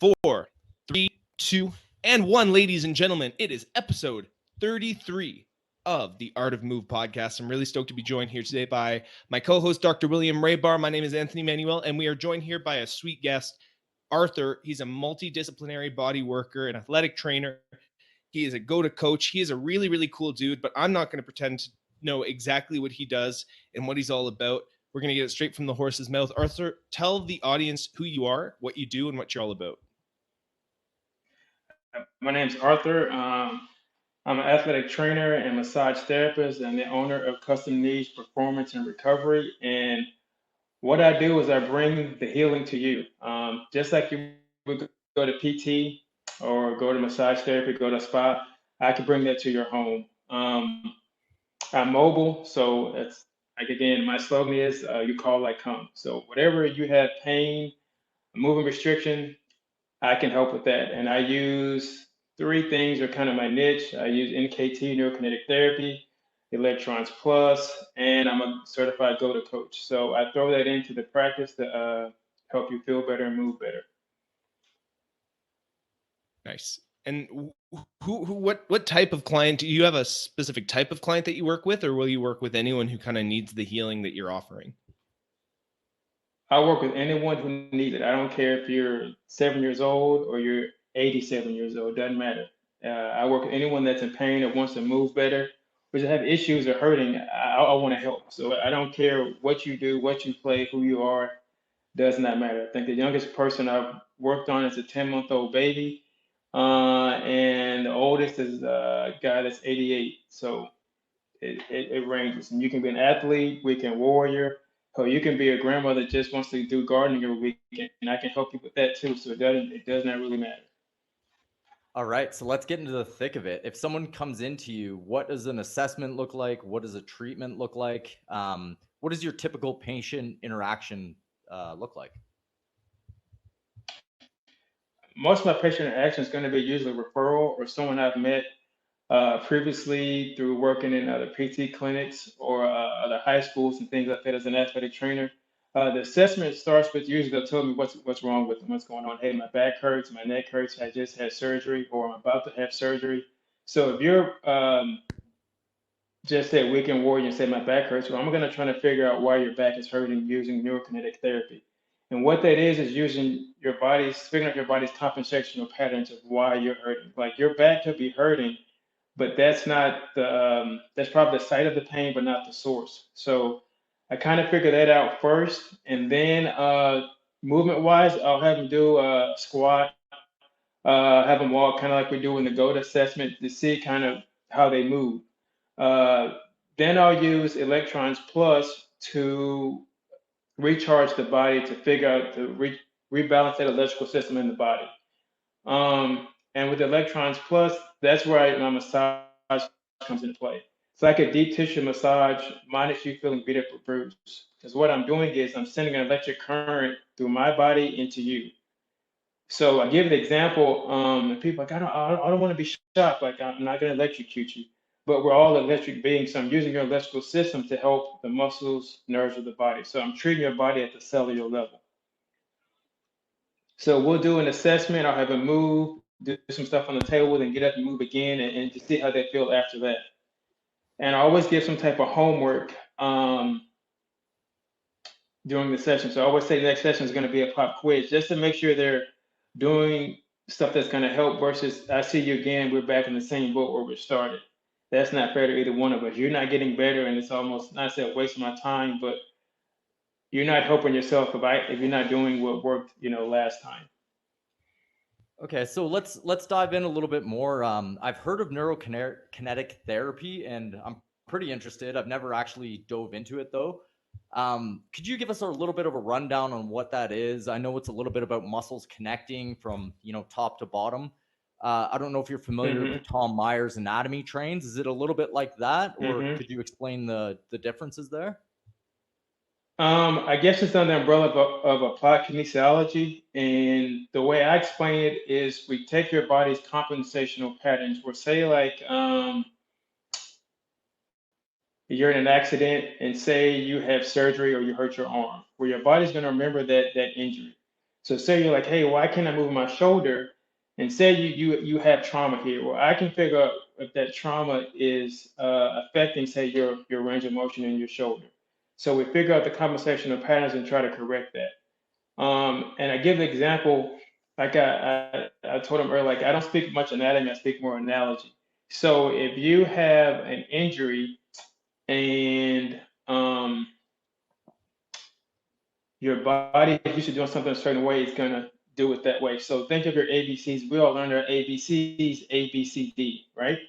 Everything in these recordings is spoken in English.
4, 3, 2, and 1, ladies and gentlemen. It is episode 33 of the Art of Move podcast. I'm really stoked to be joined here today by my co-host, Dr. William Raybar. My name is Anthony Manuel, and we are joined here by a sweet guest, Arthur. He's a multidisciplinary body worker, an athletic trainer. He is a go-to coach. He is a really, really cool dude, but I'm not going to pretend to know exactly what he does and what he's all about. We're going to get it straight from the horse's mouth. Arthur, tell the audience who you are, what you do, and what you're all about. My name's Arthur. I'm an athletic trainer and massage therapist and the owner of Custom Kneads Performance and Recovery. And what I do is I bring the healing to you. Just like you would go to PT or go to massage therapy, go to a spa, I can bring that to your home. I'm mobile, so it's like, again, my slogan is you call, I come. So whatever you have pain, movement restriction, I can help with that. And I use three things are kind of my niche. I use NKT, Neurokinetic Therapy, Electrons Plus, and I'm a certified go-to coach. So I throw that into the practice to help you feel better and move better. Nice. And what type of client, do you have a specific type of client that you work with, or will you work with anyone who kind of needs the healing that you're offering? I work with anyone who needs it. I don't care if you're 7 years old or you're 87 years old, doesn't matter. I work with anyone that's in pain or wants to move better, or just have issues or hurting. I want to help. So I don't care what you do, what you play, who you are, does not matter. I think the youngest person I've worked on is a 10-month-old baby, and the oldest is a guy that's 88. So it ranges. And you can be an athlete, weekend warrior, or you can be a grandmother that just wants to do gardening every weekend, and I can help you with that too. So it does not really matter. All right, so let's get into the thick of it. If someone comes into you, what does an assessment look like? What does a treatment look like? What does your typical patient interaction look like? Most of my patient interaction is going to be usually referral or someone I've met previously through working in other PT clinics or other high schools and things like that as an athletic trainer. The assessment starts with usually they'll tell me what's wrong with them, what's going on. Hey, my back hurts, my neck hurts, I just had surgery, or I'm about to have surgery. So if you're just say weekend warrior and say my back hurts, well, I'm going to try to figure out why your back is hurting using neurokinetic therapy. And what that is using your body's, figuring out your body's compensational patterns of why you're hurting. Like your back could be hurting, but that's not that's probably the site of the pain, but not the source. So I kind of figure that out first, and then movement wise, I'll have them do a squat, have them walk kind of like we do in the GOAT assessment to see kind of how they move. Uh, then I'll use Electrons Plus to recharge the body to figure out to rebalance that electrical system in the body. And with Electrons Plus, that's where my massage comes into play. It's like a deep tissue massage, minus you feeling beat up or bruised. Because what I'm doing is I'm sending an electric current through my body into you. So I give an example, and people are like, I don't want to be shocked. Like I'm not going to electrocute you, but we're all electric beings. So I'm using your electrical system to help the muscles, nerves of the body. So I'm treating your body at the cellular level. So we'll do an assessment. I'll have them move, do some stuff on the table, then get up and move again, and to see how they feel after that. And I always give some type of homework during the session. So I always say the next session is going to be a pop quiz just to make sure they're doing stuff that's going to help versus I see you again, we're back in the same boat where we started. That's not fair to either one of us. You're not getting better, and it's almost not say a waste of my time, but you're not helping yourself if you're not doing what worked, last time. Okay, so let's dive in a little bit more. I've heard of neurokinetic therapy, and I'm pretty interested. I've never actually dove into it though. Could you give us a little bit of a rundown on what that is? I know it's a little bit about muscles connecting from top to bottom. I don't know if you're familiar Mm-hmm. with Tom Myers anatomy trains. Is it a little bit like that, or Mm-hmm. could you explain the differences there? I guess it's under the umbrella of applied kinesiology. And the way I explain it is we take your body's compensational patterns. We'll say like you're in an accident and say you have surgery or you hurt your arm, where your body's going to remember that injury. So say you're like, hey, why can't I move my shoulder? And say you have trauma here. Well, I can figure out if that trauma is affecting, say, your range of motion in your shoulder. So we figure out the compensational patterns and try to correct that. And I give an example, like I told him earlier, like I don't speak much anatomy, I speak more analogy. So if you have an injury and your body is used to doing something a certain way, it's gonna do it that way. So think of your ABCs. We all learned our ABCs, A, B, C, D, right?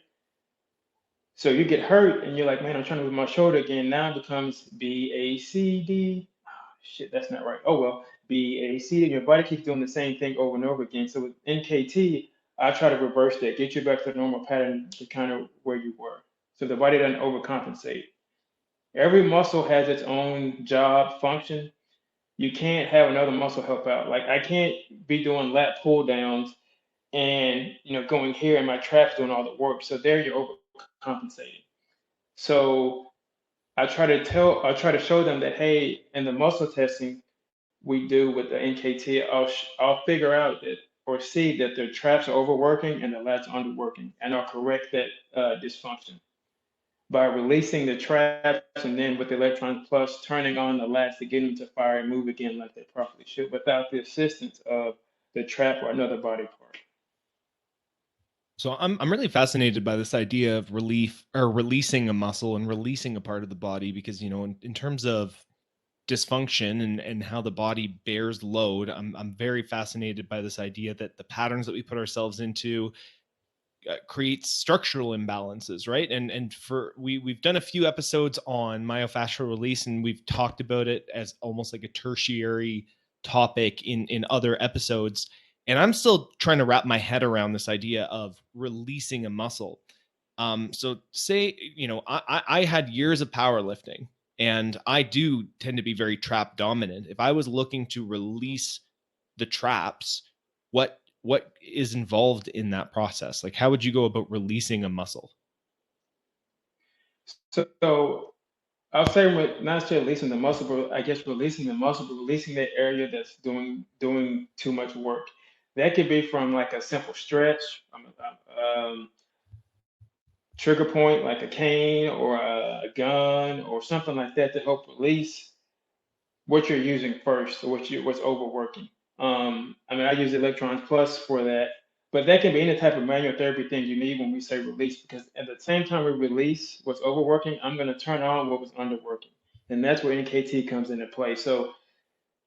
So you get hurt and you're like, man, I'm trying to move my shoulder again. Now it becomes B, A, C, D. Oh, shit, that's not right. Oh well, B, A, C. And your body keeps doing the same thing over and over again. So with NKT, I try to reverse that, get you back to the normal pattern to kind of where you were. So the body doesn't overcompensate. Every muscle has its own job function. You can't have another muscle help out. Like I can't be doing lat pull downs and going here and my traps doing all the work. So there you're overcompensating. So I try to show them that, hey, in the muscle testing we do with the NKT, I'll figure out that or see that their traps are overworking and the lats are underworking, and I'll correct that dysfunction by releasing the traps and then with the electron plus turning on the lats to get them to fire and move again like they properly should without the assistance of the trap or another body part. So I'm really fascinated by this idea of relief or releasing a muscle and releasing a part of the body because in terms of dysfunction and how the body bears load, I'm very fascinated by this idea that the patterns that we put ourselves into creates structural imbalances, right? And for we've done a few episodes on myofascial release, and we've talked about it as almost like a tertiary topic in other episodes. And I'm still trying to wrap my head around this idea of releasing a muscle. So say, I had years of powerlifting, and I do tend to be very trap dominant. If I was looking to release the traps, what is involved in that process? Like, how would you go about releasing a muscle? So I'll say with not necessarily releasing the muscle, but I guess releasing the muscle, but releasing that area that's doing too much work. That could be from like a simple stretch, um, trigger point like a cane or a gun or something like that to help release what you're using first or what's overworking. I mean, I use Electrons Plus for that, but that can be any type of manual therapy thing you need when we say release, because at the same time we release what's overworking, I'm going to turn on what was underworking. And that's where NKT comes into play. So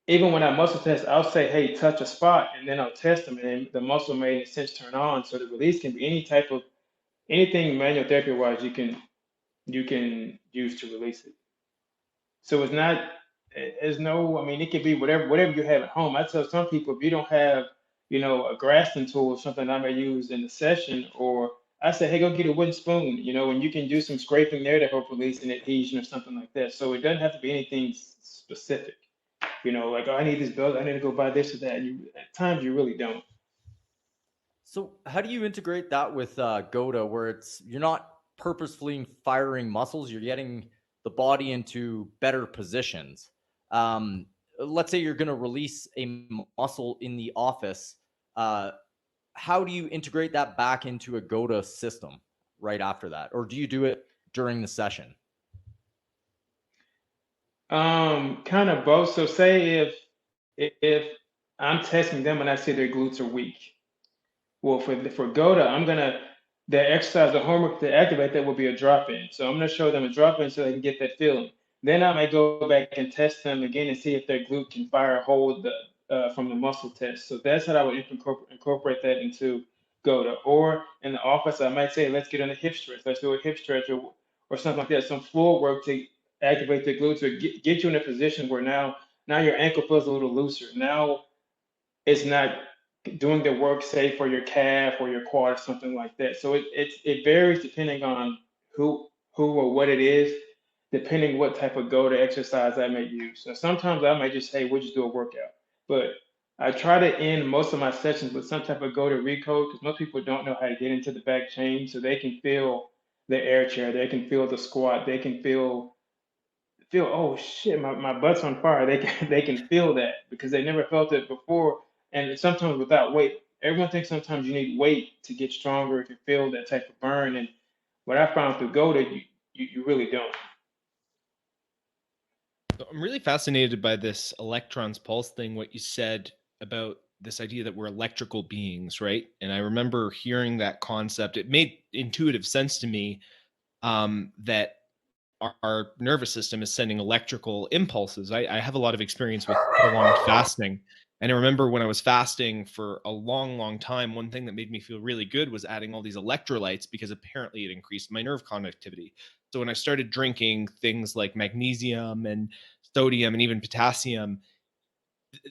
even when I muscle test, I'll say, hey, touch a spot, and then I'll test them, and the muscle may in a sense turn on. So the release can be any type of anything manual therapy wise you can use to release it. So it's not, there's no, I mean, it could be whatever you have at home. I tell some people if you don't have, a grasping tool or something I may use in the session, or I say, hey, go get a wooden spoon, and you can do some scraping there to help release an adhesion or something like that. So it doesn't have to be anything specific, like, oh, I need this belt, I need to go buy this or that. At times you really don't. So how do you integrate that with GOTA, where you're not purposefully firing muscles, you're getting the body into better positions? Let's say you're going to release a muscle in the office. How do you integrate that back into a GOTA system right after that? Or do you do it during the session? Kind of both. So say if I'm testing them and I see their glutes are weak, well, for GOTA, the exercise, the homework to activate that will be a drop in. So I'm gonna show them a drop in so they can get that feeling. Then I might go back and test them again and see if their glute can fire hold from the muscle test. So that's how I would incorporate that into GOTA. Or in the office, I might say, let's get on a hip stretch. Let's do a hip stretch or something like that. Some floor work to activate the glutes or get you in a position where now your ankle feels a little looser. Now it's not doing the work, say, for your calf or your quad or something like that. So it varies depending on who or what it is, depending what type of go to exercise I may use. So sometimes I might just say, we'll just do a workout. But I try to end most of my sessions with some type of go to recode because most people don't know how to get into the back chain, so they can feel the air chair, they can feel the squat, they can feel feel, oh shit, my butt's on fire. They can feel that because they never felt it before. And sometimes without weight, everyone thinks sometimes you need weight to get stronger to feel that type of burn. And what I found through Goda, you really don't. I'm really fascinated by this electrons pulse thing, what you said about this idea that we're electrical beings, right? And I remember hearing that concept. It made intuitive sense to me, that our nervous system is sending electrical impulses. I have a lot of experience with prolonged fasting. And I remember when I was fasting for a long, long time, one thing that made me feel really good was adding all these electrolytes because apparently it increased my nerve conductivity. So when I started drinking things like magnesium and sodium and even potassium,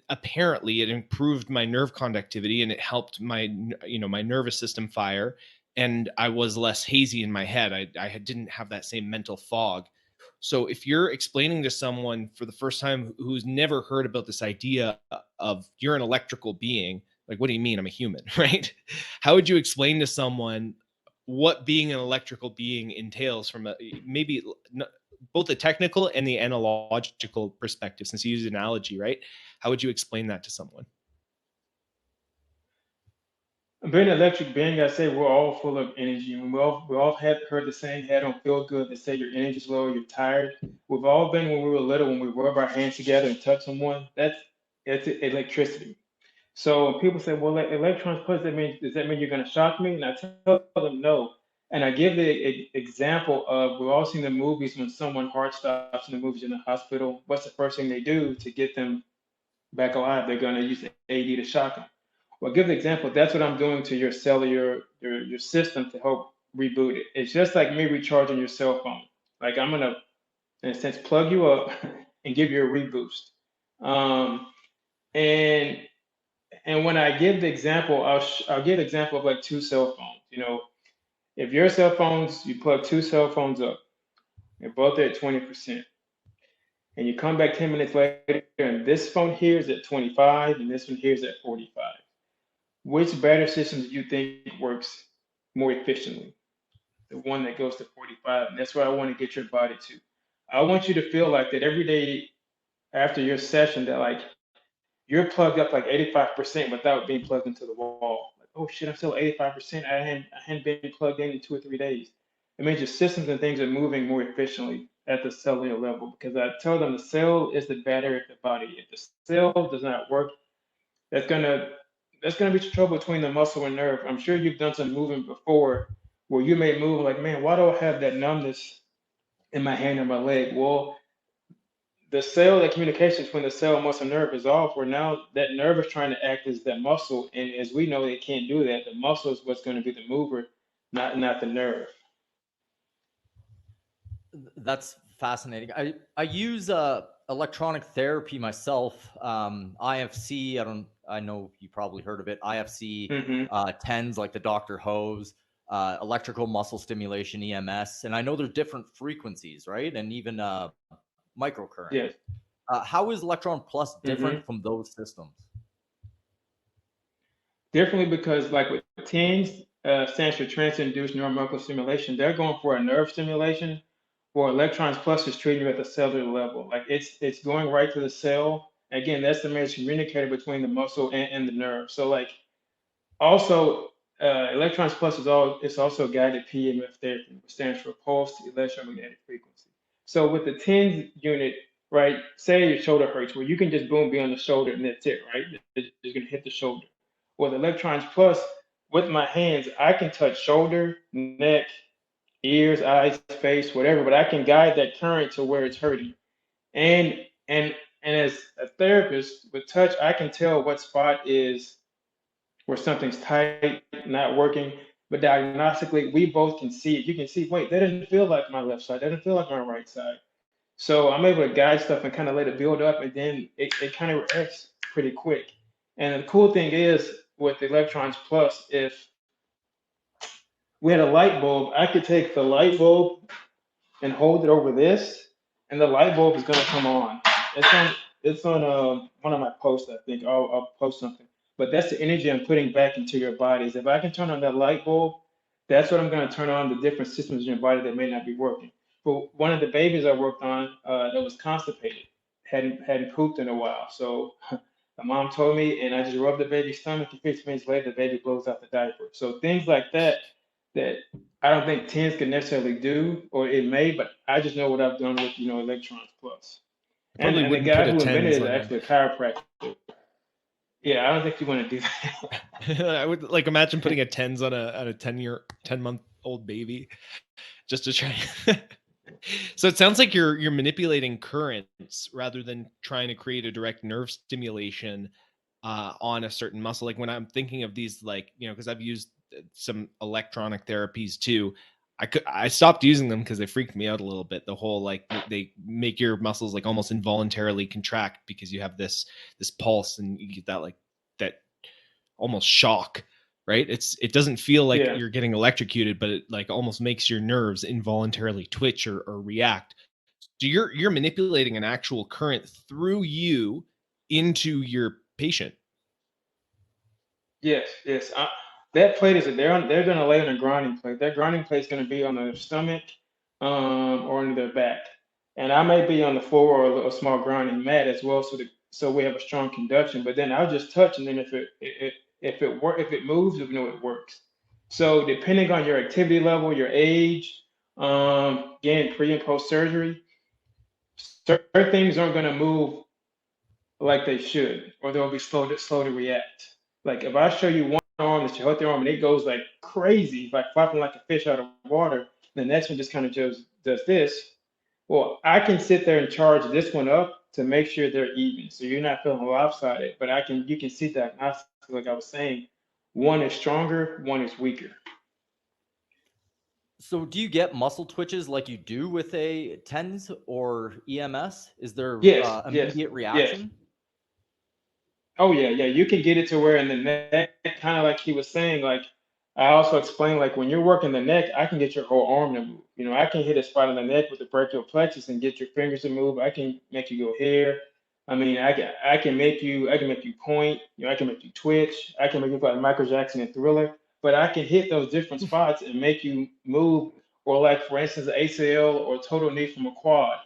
apparently it improved my nerve conductivity and it helped my nervous system fire, and I was less hazy in my head. I didn't have that same mental fog. So if you're explaining to someone for the first time who's never heard about this idea of you're an electrical being, like, what do you mean I'm a human? Right? How would you explain to someone what being an electrical being entails from a maybe both the technical and the analogical perspective, since you use analogy, right? How would you explain that to someone? Being an electric being, I say we're all full of energy. And we all have heard the saying, "Hey, I don't feel good." They say your energy's low, you're tired. We've all been when we were little, when we rub our hands together and touch someone. It's electricity. So when people say, "Well, electrons pulse," does that mean you're going to shock me? And I tell them no. And I give the example of we've all seen the movies when someone heart stops in the movies in the hospital. What's the first thing they do to get them back alive? They're going to use the AD to shock them. Well, give the example. That's what I'm doing to your cellular, your system to help reboot it. It's just like me recharging your cell phone. Like I'm gonna, in a sense, plug you up and give you a reboost. Um, and and when I give the example, I'll give the example of like two cell phones. If your cell phones, you plug two cell phones up, they're both at 20%, and you come back 10 minutes later, and this phone here is at 25, and this one here is at 45. Which battery system do you think works more efficiently? The one that goes to 45. And that's where I want to get your body to. I want you to feel like that every day after your session, that like you're plugged up like 85% without being plugged into the wall. Like, oh shit, I'm still 85%. I hadn't been plugged in 2 or 3 days. It means your systems and things are moving more efficiently at the cellular level, because I tell them the cell is the battery of the body. If the cell does not work, that's gonna that's gonna be trouble between the muscle and nerve. I'm sure you've done some movement before where you may move like, man, why do I have that numbness in my hand or my leg? Well, that communication between the cell and muscle nerve is off, where now that nerve is trying to act as that muscle, and as we know, it can't do that. The muscle is what's going to be the mover, not the nerve. That's fascinating. I use electronic therapy myself. IFC. I know you probably heard of it. IFC Mm-hmm. tens like the Dr. Hose, electrical muscle stimulation (EMS), and I know there's different frequencies, right? And even microcurrent. Yes. How is Electron Plus Mm-hmm. different from those systems? Definitely, because like with TENS, stands for trans-induced neuromuscular stimulation. They're going for a nerve stimulation, or Electrons Plus is treating you at the cellular level. Like it's going right to the cell. Again, that's the main communicator between the muscle and the nerve. So like also, Electrons Plus it's also guided PEMF therapy, which stands for pulsed electromagnetic frequency. So with the TENS unit, right? Say your shoulder hurts, where you can just boom be on the shoulder and that's it, right? It's gonna hit the shoulder. With Electrons Plus, with my hands, I can touch shoulder, neck, ears, eyes, face, whatever, but I can guide that current to where it's hurting. And and and as a therapist with touch, I can tell what spot is where something's tight, not working. But diagnostically, we both can see it. You can see, wait, that doesn't feel like my left side. That doesn't feel like my right side. So I'm able to guide stuff and kind of let it build up, and then it kind of reacts pretty quick. And the cool thing is with Electrons Plus, if we had a light bulb, I could take the light bulb and hold it over this, and the light bulb is going to come on. It's on one of my posts. I think I'll post something. But that's the energy I'm putting back into your bodies. If I can turn on that light bulb, that's what I'm going to turn on the different systems in your body that may not be working. but one of the babies I worked on that was constipated, hadn't pooped in a while. So my mom told me, and I just rubbed the baby's stomach, and 15 minutes later, the baby blows out the diaper. So things like that, that I don't think TENS can necessarily do, or it may, but I just know what I've done with, Electrons Plus. I probably And the wouldn't put guy a who invented tens it is on him. actually a chiropractor. Yeah, I don't think you want to do that. I would like imagine putting a tens on a 10-month old baby just to try. So it sounds like you're manipulating currents rather than trying to create a direct nerve stimulation on a certain muscle. Like when I'm thinking of these, like, because I've used some electronic therapies too. I stopped using them because they freaked me out a little bit. The whole, like, they make your muscles like almost involuntarily contract because you have this pulse, and you get that, like, that almost shock, right? It doesn't feel like Yeah. you're getting electrocuted, but it like almost makes your nerves involuntarily twitch or react. So you're manipulating an actual current through you into your patient. Yes, yes. That plate is they're going to lay on a grinding plate. That grinding plate is going to be on their stomach, or under their back, and I may be on the floor or a small grinding mat as well, so we have a strong conduction. But then I'll just touch, and then if it moves, we know it works. So depending on your activity level, your age, again, pre and post surgery, certain things aren't going to move like they should, or they'll be slow to react. Like if I show you one arm that's your healthy arm and it goes like crazy, like flapping like a fish out of water, the next one just kind of just does this. Well, I can sit there and charge this one up to make sure they're even, so you're not feeling lopsided. But you can see diagnostically, like I was saying, one is stronger, one is weaker. So do you get muscle twitches like you do with a TENS or EMS? Is there Yes, yes, immediate yes. reaction? Oh yeah, yeah. You can get it to where in the neck, kind of like he was saying. Like I also explained, like when you're working the neck, I can get your whole arm to move. I can hit a spot in the neck with the brachial plexus and get your fingers to move. I can make you go here. I mean, I can make you point. I can make you twitch. I can make you like Michael Jackson and Thriller. But I can hit those different spots and make you move. Or like for instance, the ACL or total knee from a quad.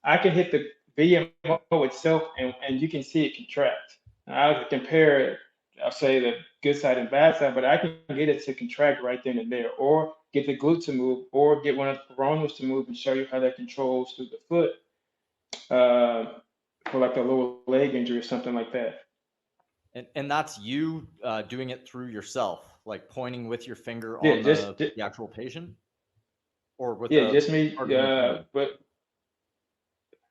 I can hit the VMO itself, and you can see it contract. I compare, I'll say the good side and bad side, but I can get it to contract right then and there, or get the glute to move, or get one of the coronals to move and show you how that controls through the foot, for like a lower leg injury or something like that. And that's you doing it through yourself, like pointing with your finger Yeah, on just the actual patient, or with yeah, a just me. part of the machine. But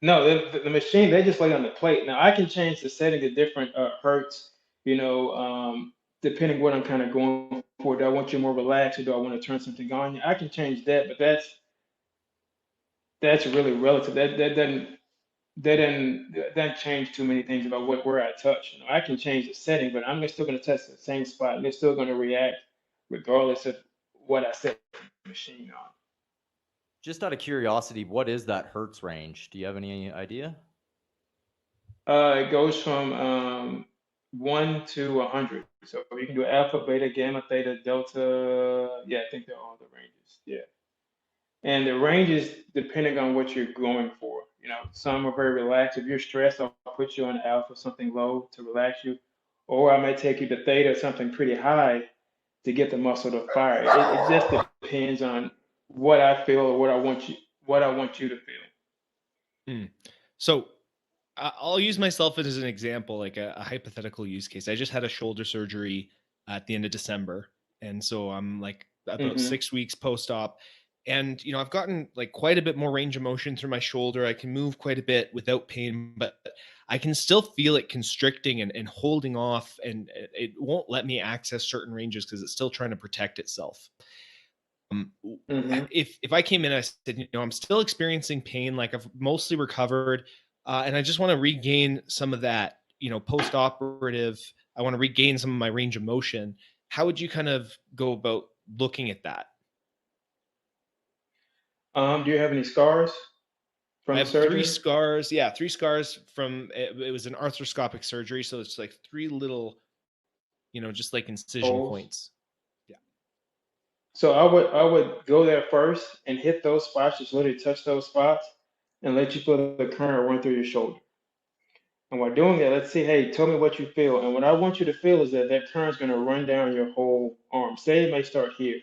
no, the machine, they just lay on the plate. Now I can change the setting to different hertz, depending what I'm kind of going for. Do I want you more relaxed, or do I want to turn something on? I can change that, but that's really relative. That doesn't change too many things about where I touch. I can change the setting, but I'm still going to touch the same spot, and it's still going to react regardless of what I set the machine on. Just out of curiosity, what is that hertz range? Do you have any idea? It goes from 1 to 100. So you can do alpha, beta, gamma, theta, delta. Yeah, I think they're all the ranges. Yeah. And the ranges depending on what you're going for. Some are very relaxed. If you're stressed, I'll put you on alpha, something low to relax you. Or I may take you to theta, something pretty high to get the muscle to fire. It just depends on what I feel or what I want you to feel. So I'll use myself as an example, like a hypothetical use case. I just had a shoulder surgery at the end of December, and so I'm like about Hmm. 6 weeks post-op, and I've gotten like quite a bit more range of motion through my shoulder. I can move quite a bit without pain, but I can still feel it constricting and holding off, and it won't let me access certain ranges because it's still trying to protect itself. Um, Hmm. if I came in and I said, I'm still experiencing pain, like I've mostly recovered, and I just want to regain some of that, post-operative, I want to regain some of my range of motion. How would you kind of go about looking at that? Do you have any scars I from the have three surgery? scars. Yeah, three scars from it was an arthroscopic surgery, so it's like three little, just like incision Holes. points. Yeah. So I would go there first and hit those spots, just literally touch those spots, and let you feel the current run through your shoulder. And while doing that, let's see, hey, tell me what you feel. And what I want you to feel is that that current's going to run down your whole arm. Say it may start here.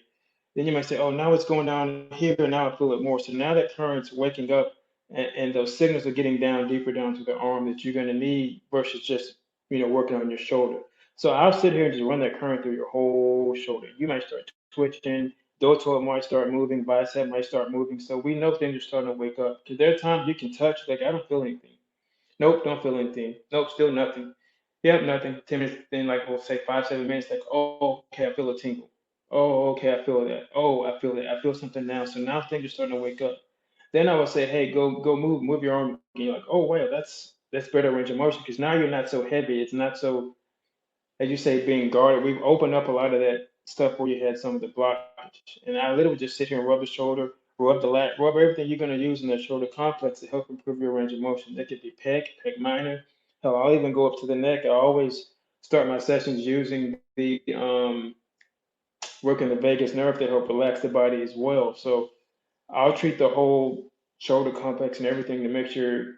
Then you might say, oh, now it's going down here. Now I feel it more. So now that current's waking up, and those signals are getting down deeper down to the arm that you're going to need versus just, working on your shoulder. So I'll sit here and just run that current through your whole shoulder. You might start twitching. Deltoid might start moving. Bicep might start moving. So we know things are starting to wake up. Because there are times you can touch, like, I don't feel anything. Nope, don't feel anything. Nope, still nothing. Yep, nothing. 10 minutes, then like we'll say 5, 7 minutes, like, oh, okay, I feel a tingle. Oh, okay, I feel that. Oh, I feel it. I feel something now. So now things are starting to wake up. Then I would say, hey, go move your arm again. You're like, oh wow, that's better range of motion because now you're not so heavy. It's not so, as you say, being guarded. We've opened up a lot of that stuff where you had some of the blockage. And I literally just sit here and rub the shoulder, rub the lat, rub everything you're going to use in the shoulder complex to help improve your range of motion. That could be pec minor. Hell, I'll even go up to the neck. I always start my sessions using the working the vagus nerve to help relax the body as well. So I'll treat the whole shoulder complex and everything to make sure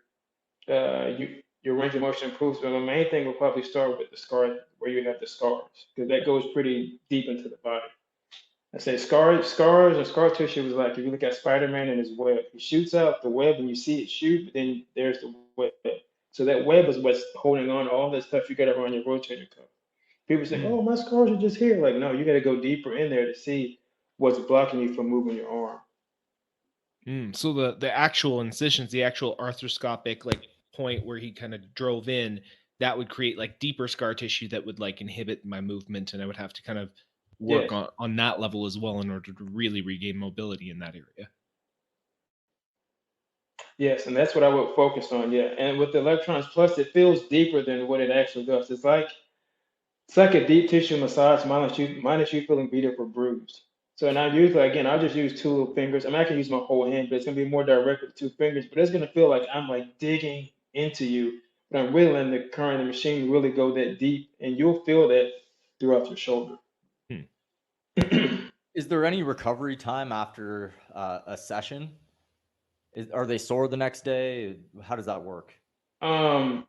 your range of motion improves. But the main thing will probably start with the scar where you have the scars, because that goes pretty deep into the body. I say scars or scar tissue is like if you look at Spider-Man and his web. He shoots out the web and you see it shoot, but then there's the web. So that web is what's holding on to all that stuff you got around your rotator cuff. People say, "Oh, Mm. my scars are just here." Like, no, you got to go deeper in there to see what's blocking you from moving your arm. So the actual incisions, the actual arthroscopic like point where he kind of drove in, that would create like deeper scar tissue that would like inhibit my movement, and I would have to kind of work Yes, on that level as well in order to really regain mobility in that area. yes, and that's what I would focus on. Yeah, and with the electrons plus, it feels deeper than what it actually does. It's like a deep tissue massage minus you feeling beat up or bruised. So and I usually again I'll just use two little fingers. I mean I can use my whole hand, but it's gonna be more direct with two fingers. But it's gonna feel like I'm like digging into you, but I'm really letting the current of the machine really go that deep, and you'll feel that throughout your shoulder. Hmm. Is there any recovery time after a session? Are they sore the next day? How does that work? um,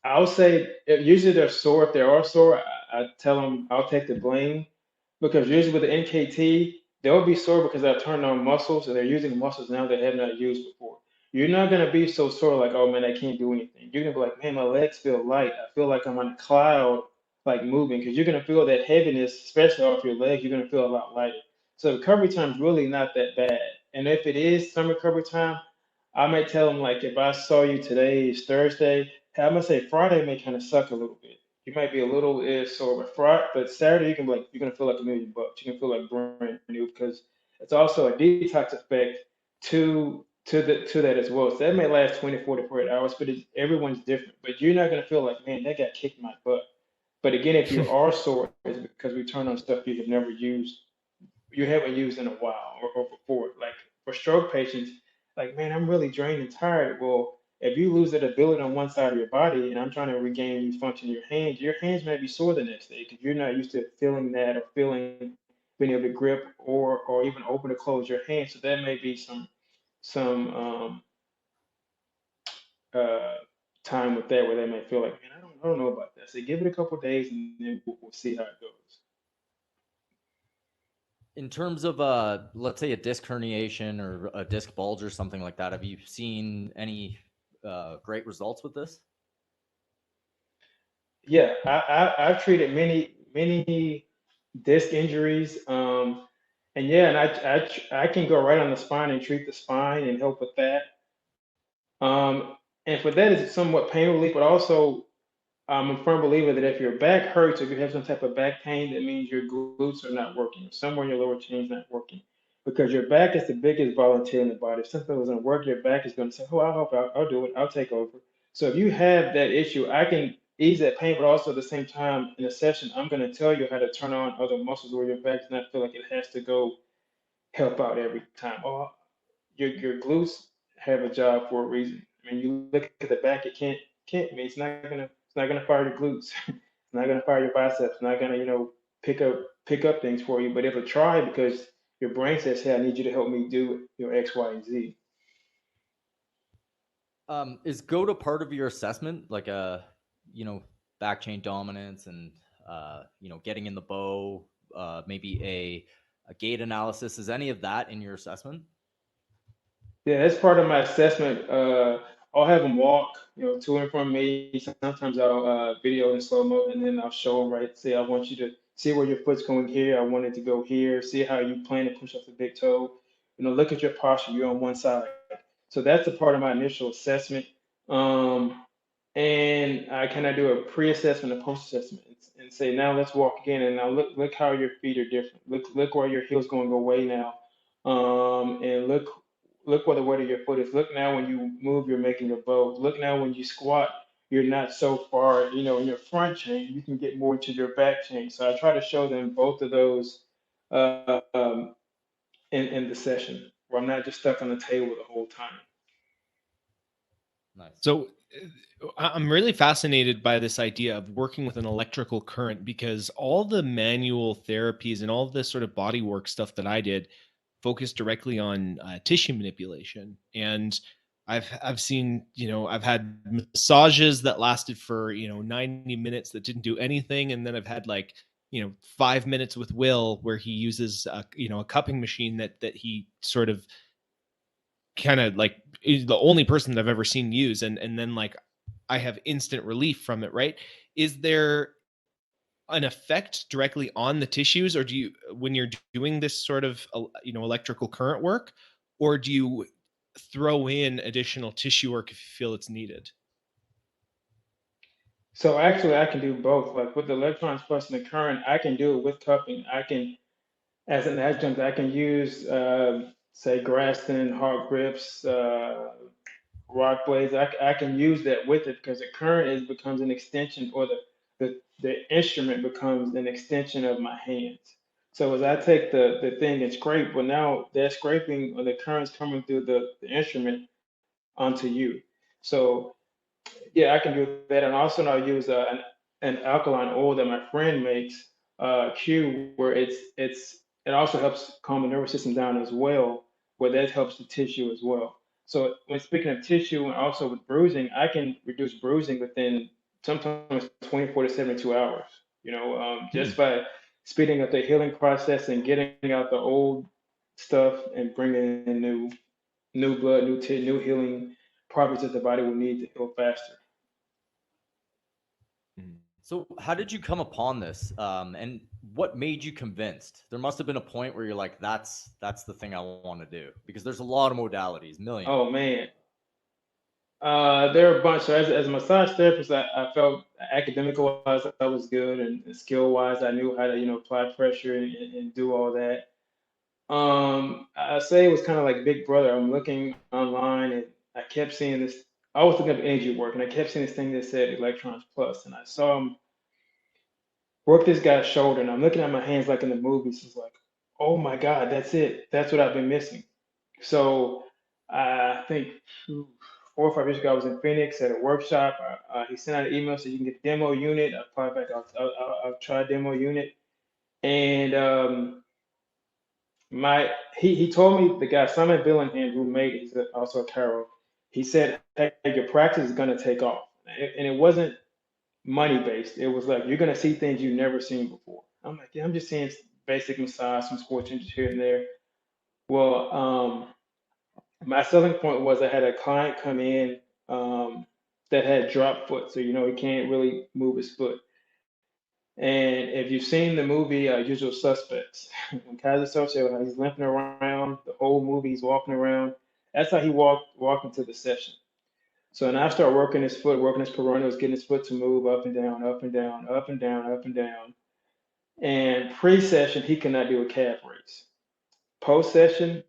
I'll say usually they're sore. If they are sore, I tell them I'll take the blame because usually with the NKT, they'll be sore because they're turning on muscles and they're using muscles now they have not used before. You're not gonna be so sore like, oh man, I can't do anything. You're gonna be like, man, my legs feel light. I feel like I'm on a cloud, like moving, because you're gonna feel that heaviness, especially off your legs. You're gonna feel a lot lighter. So recovery time is really not that bad. And if it is some recovery time, I might tell them like, if I saw you today is Thursday, hey, I'm gonna say Friday may kind of suck a little bit. You might be a little sore, but but Saturday you can be like you're gonna feel like $1,000,000. You can feel like brand new because it's also a detox effect to that as well. So that may last 24 to 48 hours, but everyone's different. But you're not gonna feel like, man, that guy kicked my butt. But again, if you are sore, it's because we turn on stuff you haven't used in a while or before. Like for stroke patients, like, man, I'm really drained and tired. Well, if you lose that ability on one side of your body, and I'm trying to regain use function in your hands may be sore the next day because you're not used to feeling that or feeling being able to grip or even open or close your hands. So that may be some uh, time with that where they may feel like, man, I don't know about that. So give it a couple of days and then we'll see how it goes. In terms of let's say a disc herniation or a disc bulge or something like that, have you seen any great results with this? Yeah, I've treated many disc injuries, and yeah, and I can go right on the spine and treat the spine and help with that. And for that is somewhat pain relief, but also I'm a firm believer that if your back hurts, if you have some type of back pain, that means your glutes are not working, or somewhere in your lower chain is not working, because your back is the biggest volunteer in the body. If something doesn't work, your back is going to say, "Oh, I'll help out. I'll do it. I'll take over." So if you have that issue, I can ease that pain, but also at the same time in a session, I'm going to tell you how to turn on other muscles where your back does not feel like it has to go help out every time. Oh, your glutes have a job for a reason. I mean, you look at the back, it can't. I mean, it's not gonna fire your glutes. It's not gonna fire your biceps. It's not gonna pick up things for you, but it'll try because your brain says, "Hey, I need you to help me do your X, Y, and Z." Is GOTA part of your assessment, like you know, back chain dominance and getting in the bow, maybe a gait analysis? Is any of that in your assessment? Yeah, that's part of my assessment. I'll have them walk, to and from me. Sometimes I'll video in slow mo, and then I'll show them, right? Say, I want you to see where your foot's going here. I want it to go here. See how you plan to push off the big toe. Look at your posture. You're on one side. So that's a part of my initial assessment. Um, and I kind of do a pre-assessment and post-assessment and say, now let's walk again, and now look how your feet are different. Look where your heel's going to go away now, and look where the weight of your foot is. Look now when you move, you're making a bow. Look now when you squat, you're not so far, in your front chain. You can get more into your back chain. So I try to show them both of those uh, um, in the session, where I'm not just stuck on the table the whole time. Nice. So I'm really fascinated by this idea of working with an electrical current, because all the manual therapies and all the sort of body work stuff that I did focused directly on tissue manipulation. And I've seen, I've had massages that lasted for 90 minutes that didn't do anything, and then I've had like 5 minutes with Will where he uses a cupping machine that he sort of kind of like is the only person that I've ever seen use, and then like I have instant relief from it, right? Is there an effect directly on the tissues, or do you, when you're doing this sort of electrical current work, or do you throw in additional tissue work if you feel it's needed? So actually, I can do both. Like with the electrons plus and the current, I can do it with cupping. I can, as an adjunct, I can use, say, Graston, hard grips, rock blades. I can use that with it because the current becomes an extension, or the instrument becomes an extension of my hands. So as I take the thing and scrape, well, now that scraping or the current's coming through the instrument onto you. So yeah, I can do that. And also I'll use an alkaline oil that my friend makes, Q, where it also helps calm the nervous system down as well, where that helps the tissue as well. So when speaking of tissue and also with bruising, I can reduce bruising within sometimes 24 to 72 hours, Hmm. just by speeding up the healing process and getting out the old stuff and bringing in new blood, new healing properties that the body will need to heal faster. So how did you come upon this? And what made you convinced? There must have been a point where you're like, that's the thing I want to do, because there's a lot of modalities, millions. Oh man, there are a bunch. So as a massage therapist, I felt academical wise I was good, and skill wise I knew how to apply pressure and do all that. I say it was kind of like Big Brother. I'm looking online and I kept seeing this. I was looking up energy work, and I kept seeing this thing that said electrons plus, and I saw him work this guy's shoulder, and I'm looking at my hands like in the movies. It's like, oh my God, that's it. That's what I've been missing. So I think 4 or 5 years ago, I was in Phoenix at a workshop. He sent out an email so you can get a demo unit. I applied back. I'll try a demo unit. And he told me, the guy Simon Billingham, who made it, he's also a Carol. He said, "Hey, your practice is gonna take off," and it wasn't money based. It was like you're gonna see things you've never seen before. I'm like, yeah, I'm just seeing basic massage, some sports injuries here and there. Well, my selling point was I had a client come in, that had drop foot, so he can't really move his foot. And if you've seen the movie Usual Suspects, when Kaiser Soze, he's limping around the whole movie, he's walking around. That's how he walked into the session. So then I start working his foot, working his peroneals, getting his foot to move up and down, up and down, up and down, up and down. And pre-session, he cannot do a calf raise. Post-session,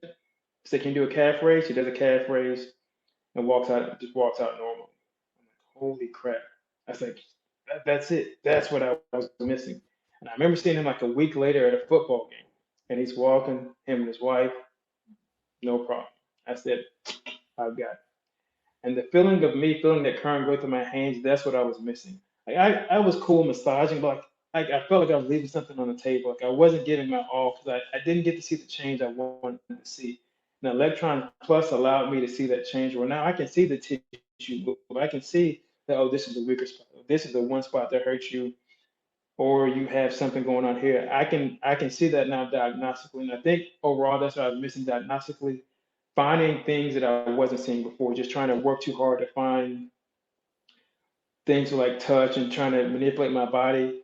so he can do a calf raise. He does a calf raise and just walks out normal. I'm like, holy crap! I was like, that's it. That's what I was missing. And I remember seeing him like a week later at a football game, and he's walking, him and his wife, no problem. I said, I've got it. And the feeling of me feeling that current go through my hands, that's what I was missing. Like I was cool massaging, but like like I felt like I was leaving something on the table. Like I wasn't giving my all because I didn't get to see the change I wanted to see. Now Electron Plus allowed me to see that change where now I can see the tissue move. I can see that, oh, this is a weaker spot. This is the one spot that hurts you, or you have something going on here. I can see that now diagnostically. And I think overall that's what I was missing diagnostically, finding things that I wasn't seeing before, just trying to work too hard to find things like touch and trying to manipulate my body.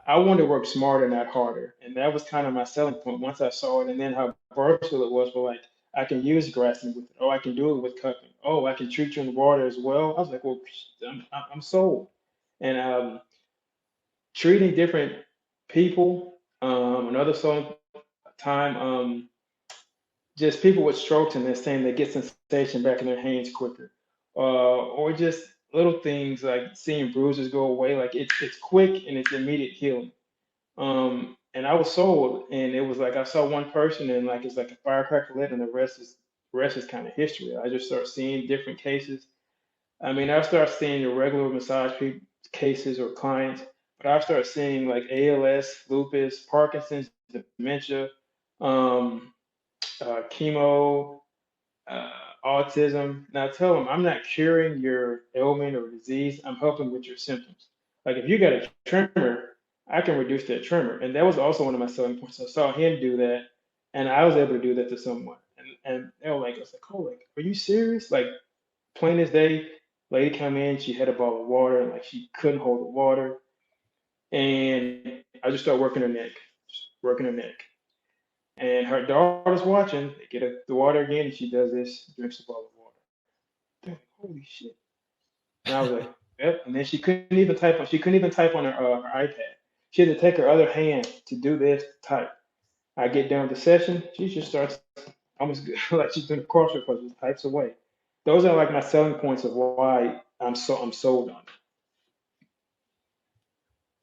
I wanted to work smarter, not harder. And that was kind of my selling point once I saw it and then how versatile it was for like, I can use grasping with it. Oh, I can do it with cupping. Oh, I can treat you in water as well. I was like, well, I'm sold. And treating different people, another selling time, just people with strokes and they're saying they get sensation back in their hands quicker. Or just little things like seeing bruises go away. Like it's quick and it's immediate healing. And I was sold, and it was like I saw one person, and like it's like a firecracker lit, and the rest is kind of history. I just start seeing different cases. I mean, I start seeing your regular cases or clients, but I start seeing like ALS, lupus, Parkinson's, dementia, um, chemo, uh, autism. Now tell them I'm not curing your ailment or disease. I'm helping with your symptoms. Like if you got a tremor, I can reduce that tremor, and that was also one of my selling points. I saw him do that, and I was able to do that to someone, and they were like, I was like, oh, like, are you serious? Like plain as day, lady come in, she had a bottle of water, and like she couldn't hold the water, and I just started working her neck, just working her neck. And her daughter's watching. They get the water again, and she does this, drinks a bottle of water. They're like, holy shit! And I was like, yep. And then she couldn't even type on. She couldn't even type on her iPad. She had to take her other hand to do this type. I get done with the session. She just starts almost like she's doing a crossword puzzle, types away. Those are like my selling points of why I'm sold on it.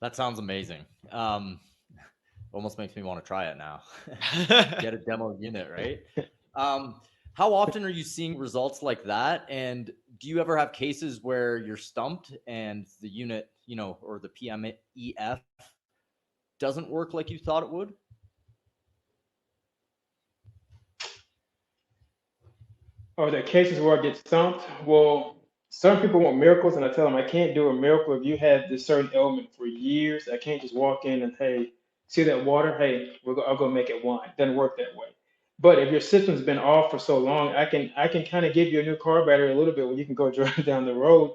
That sounds amazing. Almost makes me want to try it now. Get a demo unit, right? Um, how often are you seeing results like that? And do you ever have cases where you're stumped and the unit, or the PMEF doesn't work like you thought it would? Or the cases where I get stumped. Well, some people want miracles, and I tell them I can't do a miracle if you had this certain ailment for years. I can't just walk in and hey, see that water? Hey, I'll go make it wine. It doesn't work that way. But if your system's been off for so long, I can kind of give you a new car battery a little bit when you can go drive down the road.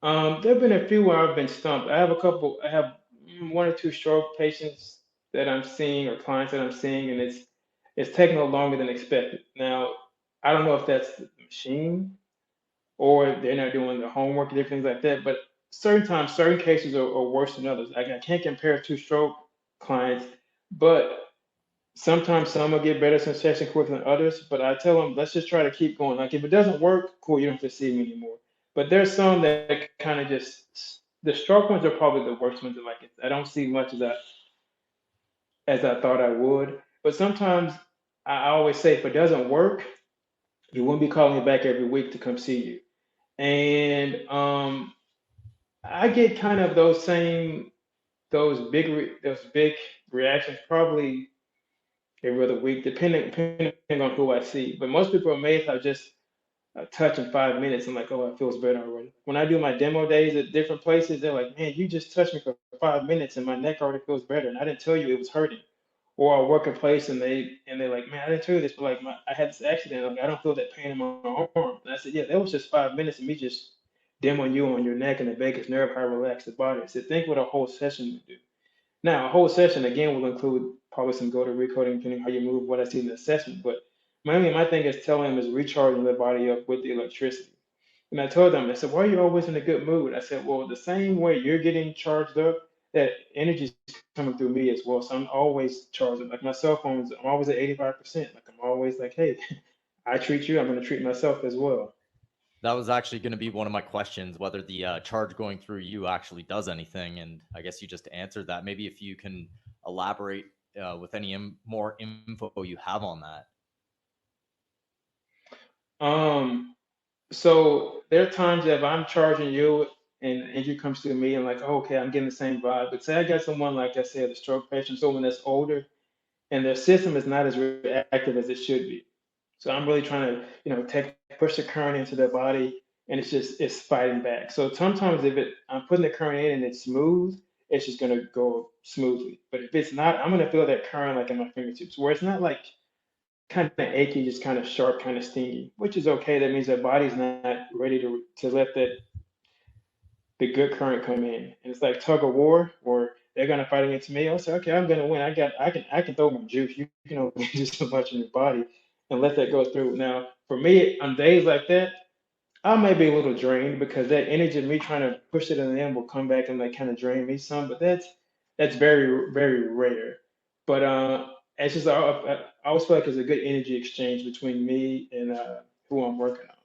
There have been a few where I've been stumped. I have a couple. I have one or two stroke patients that I'm seeing or clients that I'm seeing, and it's taking a little longer than expected. Now, I don't know if that's the machine or they're not doing the homework and different things like that. But certain times, certain cases are worse than others. I can't compare two stroke clients, but sometimes some will get better sensation quicker than others, but I tell them, let's just try to keep going. Like if it doesn't work, cool, you don't have to see me anymore. But there's some that kind of the stroke ones are probably the worst ones. Like I don't see much of that as I thought I would. But sometimes I always say, if it doesn't work, you wouldn't be calling me back every week to come see you. And I get kind of those big reactions probably every other week, depending on who I see. But most people are amazed how just a touch in 5 minutes, I'm like, oh, it feels better already. When I do my demo days at different places, they're like, man, you just touched me for 5 minutes and my neck already feels better, and I didn't tell you it was hurting. Or I work a place and they're like, man, I didn't tell you this, but like I had this accident, like I don't feel that pain in my arm. And I said, yeah, that was just 5 minutes of me just demoing you on your neck and the vagus nerve, how to relax the body. I said, think what a whole session would do. Now, a whole session again will include probably some go to recoding, depending how you move, what I see in the assessment. But mainly, my thing is telling them is recharging the body up with the electricity. And I told them, I said, why are you always in a good mood? I said, well, the same way you're getting charged up, that energy's coming through me as well. So I'm always charged up. Like my cell phones, I'm always at 85%. Like I'm always like, hey, I treat you, I'm going to treat myself as well. That was actually going to be one of my questions, whether the charge going through you actually does anything. And I guess you just answered that. Maybe if you can elaborate with any more info you have on that. Um, so there are times that if I'm charging you and injury comes to me and like, oh, okay, I'm getting the same vibe. But say I got someone, like I said, a stroke patient, someone that's older, and their system is not as reactive as it should be. So I'm really trying to, push the current into their body, and it's fighting back. So sometimes if I'm putting the current in and it's smooth, it's just gonna go smoothly. But if it's not, I'm gonna feel that current like in my fingertips, where it's not like kind of achy, just kind of sharp, kind of stingy, which is okay. That means their body's not ready to let that the good current come in. And it's like tug of war, or they're gonna fight against me. I'll say, okay, I'm gonna win. I can throw my juice. You can only do so much in your body and let that go through. Now, for me, on days like that, I may be a little drained because that energy of me trying to push it in them will come back and like kind of drain me some. But that's very very rare. But it's just I always feel like it's a good energy exchange between me and who I'm working on.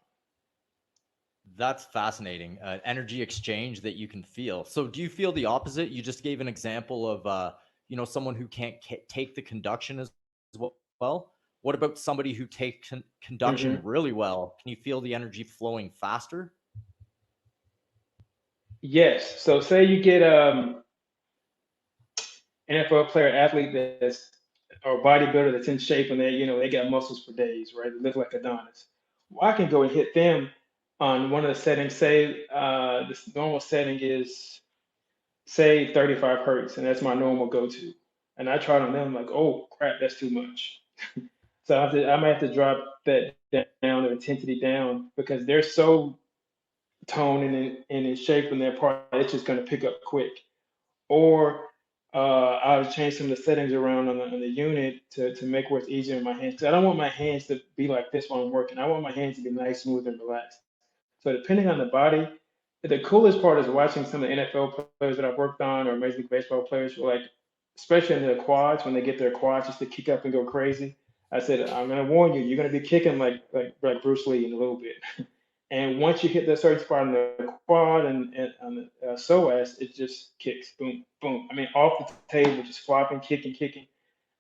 That's fascinating. Energy exchange that you can feel. So, do you feel the opposite? You just gave an example of, someone who can't take the conduction as well. What about somebody who takes conduction Hmm. really well? Can you feel the energy flowing faster? Yes. So say you get NFL player athlete that's or bodybuilder that's in shape and they got muscles for days, right? They look like Adonis. Well, I can go and hit them on one of the settings. Say this normal setting is say 35 hertz, and that's my normal go-to. And I tried on them like, oh crap, that's too much. So I might have to drop that down, the intensity down, because they're so toned and in shape in their part, it's just going to pick up quick. Or I'll change some of the settings around on the unit to make where it's easier in my hands. 'Cause I don't want my hands to be like this while I'm working. I want my hands to be nice, smooth, and relaxed. So depending on the body, the coolest part is watching some of the NFL players that I've worked on, or Major League Baseball players who like, especially in their quads, when they get their quads just to kick up and go crazy. I said, I'm gonna warn you, you're gonna be kicking like Bruce Lee in a little bit. And once you hit that certain spot on the quad and on the psoas, it just kicks, boom, boom. I mean, off the table, just flopping, kicking, kicking.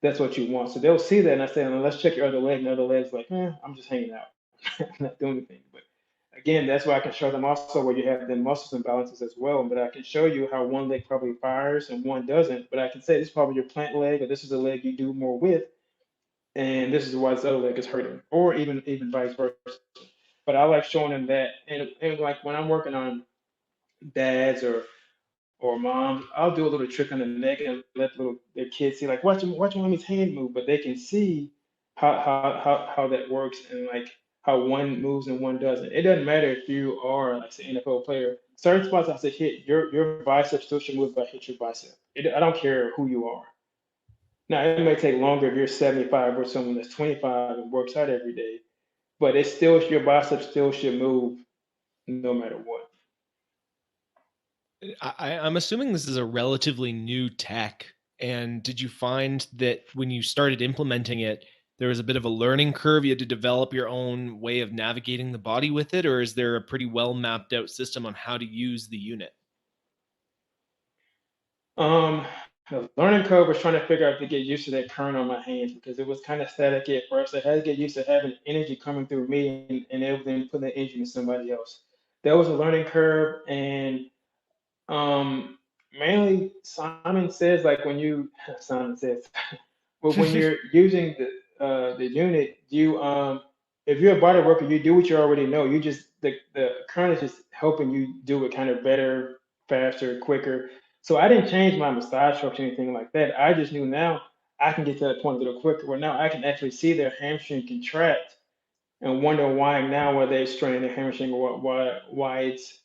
That's what you want. So they'll see that, and I say, let's check your other leg. And the other leg's like, I'm just hanging out. I'm not doing anything. But again, that's why I can show them also where you have the muscles imbalances as well. But I can show you how one leg probably fires and one doesn't. But I can say this is probably your plant leg, or this is the leg you do more with, and this is why this other leg is hurting, or even vice versa. But I like showing them that, and like when I'm working on dads or moms, I'll do a little trick on the neck and let their kids see, like watch mommy's hand move, but they can see how that works, and like how one moves and one doesn't. It doesn't matter if you are like say NFL player. Certain spots I have to hit your bicep still should move if I hit your bicep. I don't care who you are. Now it may take longer if you're 75 or someone that's 25 and works out every day, but it's still your bicep still should move no matter what. I'm assuming this is a relatively new tech. And did you find that when you started implementing it, there was a bit of a learning curve? You had to develop your own way of navigating the body with it, or is there a pretty well mapped out system on how to use the unit? Um, the learning curve was trying to figure out to get used to that current on my hands because it was kind of static at first. I had to get used to having energy coming through me and then putting that energy into somebody else. That was a learning curve, and um, mainly Simon says like when you Simon says, but when you're using the unit, you if you're a body worker, you do what you already know. You just the current is just helping you do it kind of better, faster, quicker. So I didn't change my massage structure or anything like that. I just knew now I can get to that point a little quicker. Where now I can actually see their hamstring contract and wonder why now are they straining their hamstring, or why it's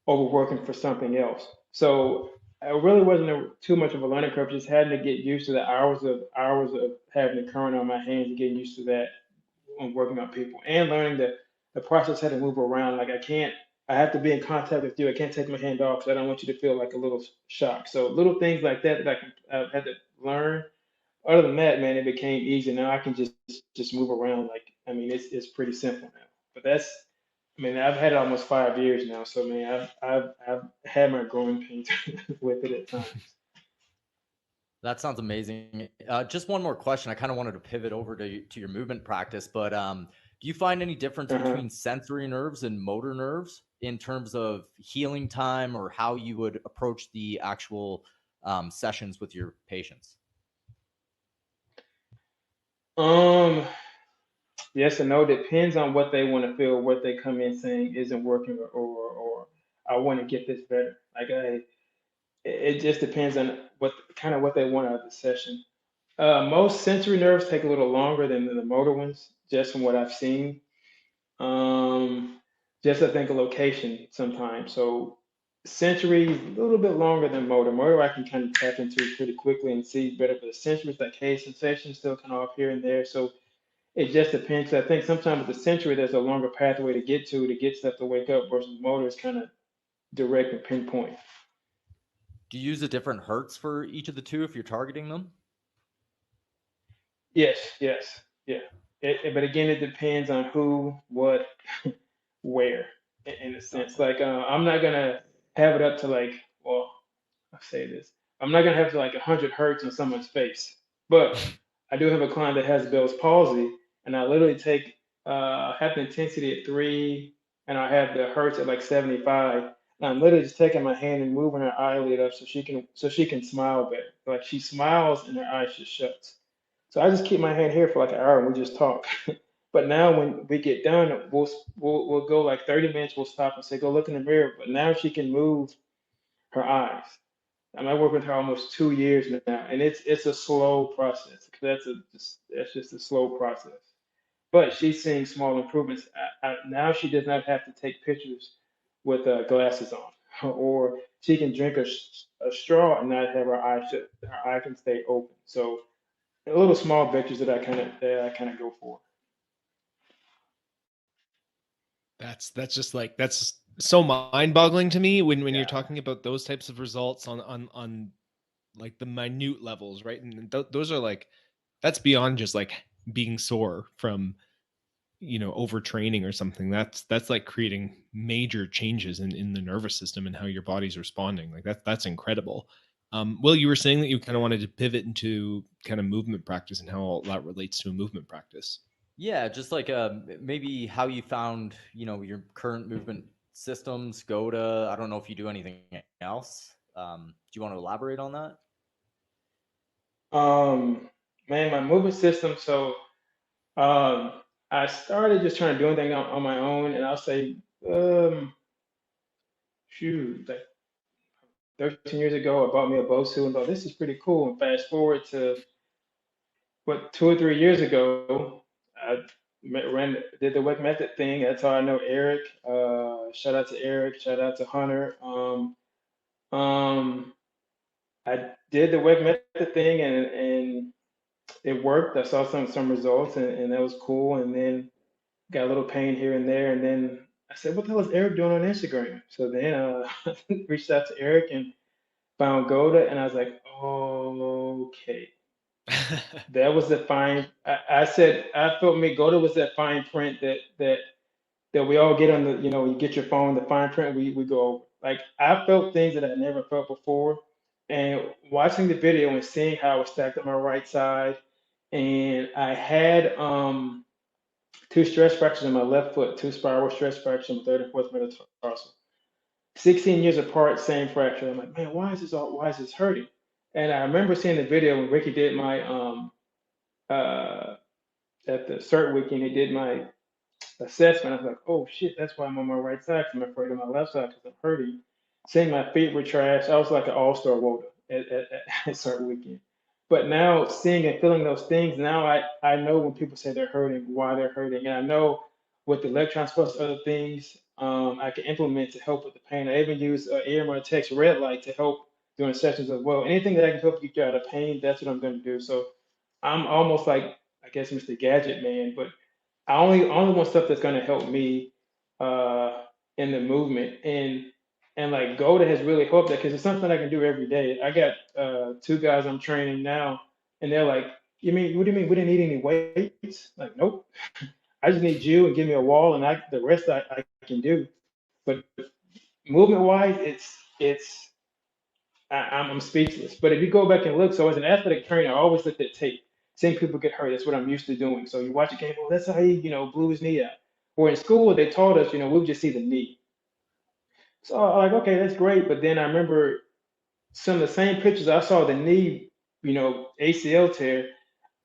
overworking for something else. So it really wasn't too much of a learning curve. Just having to get used to the hours of having the current on my hands and getting used to that when working on people, and learning the process how to move around. Like I have to be in contact with you. I can't take my hand off because I don't want you to feel like a little shock. So little things like that I've had to learn. Other than that, man, it became easy. Now I can just move around. Like I mean, it's pretty simple now. But I mean, I've had it almost 5 years now, so man, I've had my growing pains with it at times. That sounds amazing. Just one more question. I kind of wanted to pivot over to your movement practice, but Do you find any difference Uh-huh. between sensory nerves and motor nerves in terms of healing time or how you would approach the actual sessions with your patients? Yes and no. Depends on what they want to feel, what they come in saying isn't working, or I want to get this better. Like it just depends on what they want out of the session. Most sensory nerves take a little longer than the motor ones, just from what I've seen. Um, just I think a location sometimes. So sensory is a little bit longer than motor. Motor I can kind of tap into pretty quickly and see better, but sensory is like hey, sensation still kind of off here and there. So it just depends. I think sometimes with the sensory, there's a longer pathway to get stuff to wake up versus motor is kind of direct and pinpoint. Do you use a different hertz for each of the two if you're targeting them? Yes, yeah. But again, it depends on who, what, where, in a sense. Gotcha. Like, I'm not gonna have it up to like, well, I say this, I'm not gonna have to like 100 hertz on someone's face. But I do have a client that has Bell's palsy, and I literally take have the intensity at 3, and I have the hertz at like 75. And I'm literally just taking my hand and moving her eyelid up so she can smile better. Like she smiles and her eyes just shuts. So I just keep my hand here for like an hour and we just talk. But now when we get done, we'll go like 30 minutes. We'll stop and say, go look in the mirror. But now she can move her eyes. I've worked with her almost 2 years now, and it's a slow process. That's just a slow process. But she's seeing small improvements. Now she does not have to take pictures with glasses on, or she can drink a straw and not have her eye shut. Her eye can stay open. So little small victories that I kind of go for. That's just like that's so mind-boggling to me when Yeah. you're talking about those types of results on like the minute levels, right? And those are like that's beyond just like being sore from overtraining or something. That's like creating major changes in the nervous system and how your body's responding. Like that's incredible. Will, you were saying that you kind of wanted to pivot into kind of movement practice and how all that relates to a movement practice. Yeah, just like maybe how you found, your current movement systems, GOTA. I don't know if you do anything else. Do you want to elaborate on that? Um, Man, my movement system. So um, I started just trying to do anything on my own, and I'll say, um, shoot, like 13 years ago, I bought me a Bosu and thought this is pretty cool. And fast forward to what 2 or 3 years ago, I did the WEC method thing. That's how I know Eric. Shout out to Eric. Shout out to Hunter. Um, I did the WEC method thing and it worked. I saw some results and that was cool. And then got a little pain here and there. And then I said, what the hell is Eric doing on Instagram? So then reached out to Eric and found Goda and I was like, oh, okay. That was the fine. I said I felt me Goda was that fine print that we all get on the you get your phone the fine print we go over. Like I felt things that I never felt before, and watching the video and seeing how it was stacked on my right side, and I had two stress fractures in my left foot, two spiral stress fractures, third and fourth metatarsal. 16 years apart, same fracture. I'm like, man, why is this hurting? And I remember seeing the video when Ricky did my uh at the cert weekend, he did my assessment. I was like, oh shit, that's why I'm on my right side. 'Cause I'm afraid of my left side because I'm hurting. Saying my feet were trash. I was like an all-star welder at certain weekend. But now seeing and feeling those things, now I know when people say they're hurting, why they're hurting. And I know with the electrons plus other things I can implement to help with the pain. I even use AMR Tech's red light to help during sessions as well. Anything that I can help you get out of pain, that's what I'm going to do. So I'm almost like, I guess, Mr. Gadget Man, but I only want stuff that's gonna help me uh, in the movement and like Goda has really helped that because it's something I can do every day. I got two guys I'm training now, and they're like, "You mean what do you mean we didn't need any weights?" Like, nope. I just need you and give me a wall, and the rest I can do. But movement wise, I'm speechless. But if you go back and look, so as an athletic trainer, I always looked at tape. seeing people get hurt. That's what I'm used to doing. So you watch a game, well, that's how he, blew his knee out. Or in school, they taught us, we would just see the knee. So I'm like, okay, that's great. But then I remember some of the same pictures I saw the knee, ACL tear.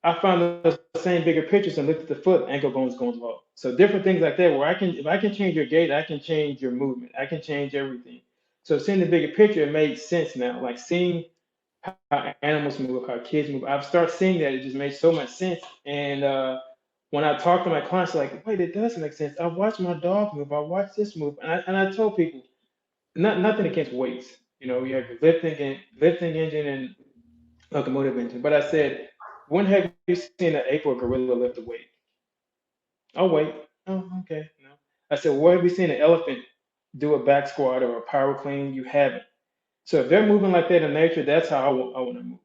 I found those same bigger pictures and looked at the foot, ankle bones going low. So different things like that, where if I can change your gait, I can change your movement. I can change everything. So seeing the bigger picture, it made sense now. Like seeing how animals move, how kids move. I've started seeing that. It just made so much sense. And when I talk to my clients, like, wait, it does make sense. I watched my dog move. I watched this move. And I told people, nothing against weights. You have your lifting engine and locomotive engine. But I said, when have you seen an ape or gorilla lift a weight? Oh, wait. Oh, okay. No. I said, where have you seen an elephant do a back squat or a power clean? You haven't. So if they're moving like that in nature, that's how I want to move.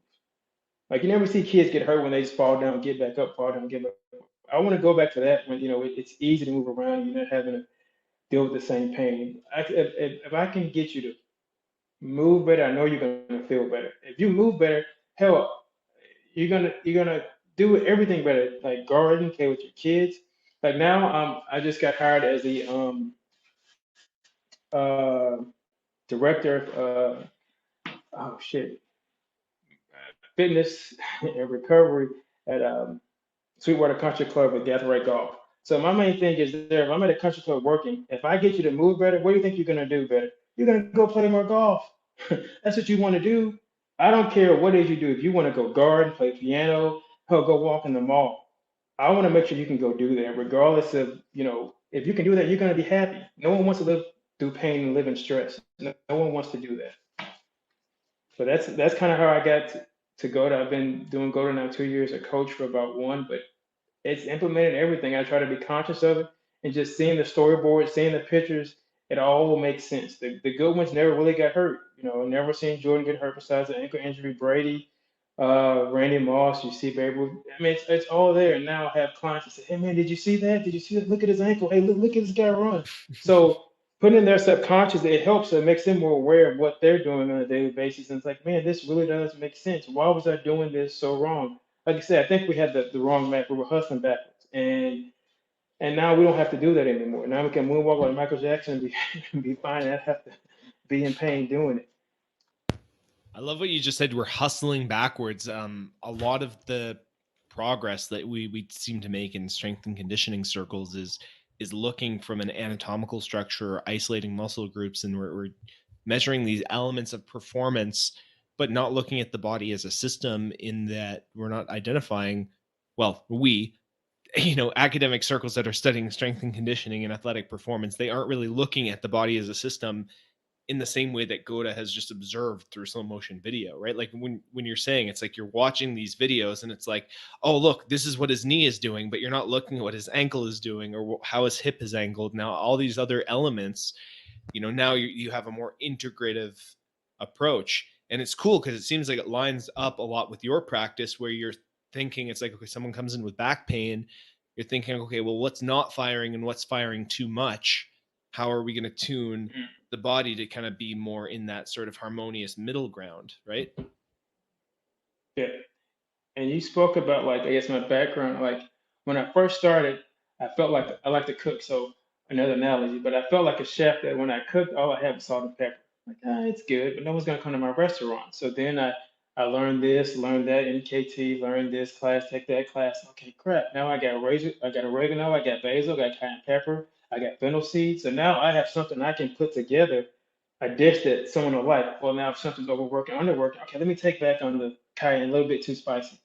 Like you never see kids get hurt when they just fall down, get back up, fall down, get back up. I want to go back to that when it's easy to move around. You're not having to deal with the same pain. If I can get you to move better, I know you're gonna feel better. If you move better, hell, you're gonna do everything better. Like garden, play with your kids. Like now, I just got hired as the uh, director of oh shit, fitness and recovery at Sweetwater Country Club with Gathering Golf. So my main thing is there. If I'm at a country club working, if I get you to move better, what do you think you're gonna do better? You're gonna go play more golf. That's what you want to do. I don't care what it is you do. If you want to go garden, play piano, hell, go walk in the mall. I want to make sure you can go do that, regardless of if you can do that, you're gonna be happy. No one wants to live through pain and live in stress. No one wants to do that. So that's kind of how I got to Goda. I've been doing Goda now 2 years, a coach for about one, but it's implemented everything. I try to be conscious of it and just seeing the storyboard, seeing the pictures, it all makes sense. The good ones never really got hurt. Never seen Jordan get hurt besides the ankle injury. Brady, Randy Moss, you see Babe Ruth. I mean, it's all there. And now I have clients that say, hey, man, did you see that? Did you see that? Look at his ankle. Hey, look at this guy run. So putting in their subconscious, it helps. It makes them more aware of what they're doing on a daily basis. And it's like, man, this really does make sense. Why was I doing this so wrong? Like I said, I think we had the wrong map. We were hustling backwards, and now we don't have to do that anymore. Now we can moonwalk like Michael Jackson and be and be fine. And I have to be in pain doing it. I love what you just said. We're hustling backwards. A lot of the progress that we seem to make in strength and conditioning circles is looking from an anatomical structure, or isolating muscle groups, and we're measuring these elements of performance, but not looking at the body as a system. In that we're not identifying, well, academic circles that are studying strength and conditioning and athletic performance, they aren't really looking at the body as a system in the same way that Goda has just observed through slow motion video, right? Like when you're saying, it's like you're watching these videos and it's like, oh, look, this is what his knee is doing, but you're not looking at what his ankle is doing or how his hip is angled. Now, all these other elements, now you have a more integrative approach. And it's cool because it seems like it lines up a lot with your practice, where you're thinking, it's like, okay, someone comes in with back pain. You're thinking, okay, well, what's not firing and what's firing too much? How are we going to tune the body to kind of be more in that sort of harmonious middle ground, right? Yeah. And you spoke about, like, I guess my background. Like when I first started, I felt like I like to cook. So another analogy, but I felt like a chef that when I cooked, all I had was salt and pepper. Like, it's good, but no one's gonna come to my restaurant. So then I learned this, learned that, MKT, learned this class, take that class. Okay, crap. Now I got oregano, I got basil, I got cayenne pepper, I got fennel seeds. So now I have something I can put together, a dish that someone will like. Well, now if something's overworking, underworking, okay, let me take back on the cayenne, a little bit too spicy.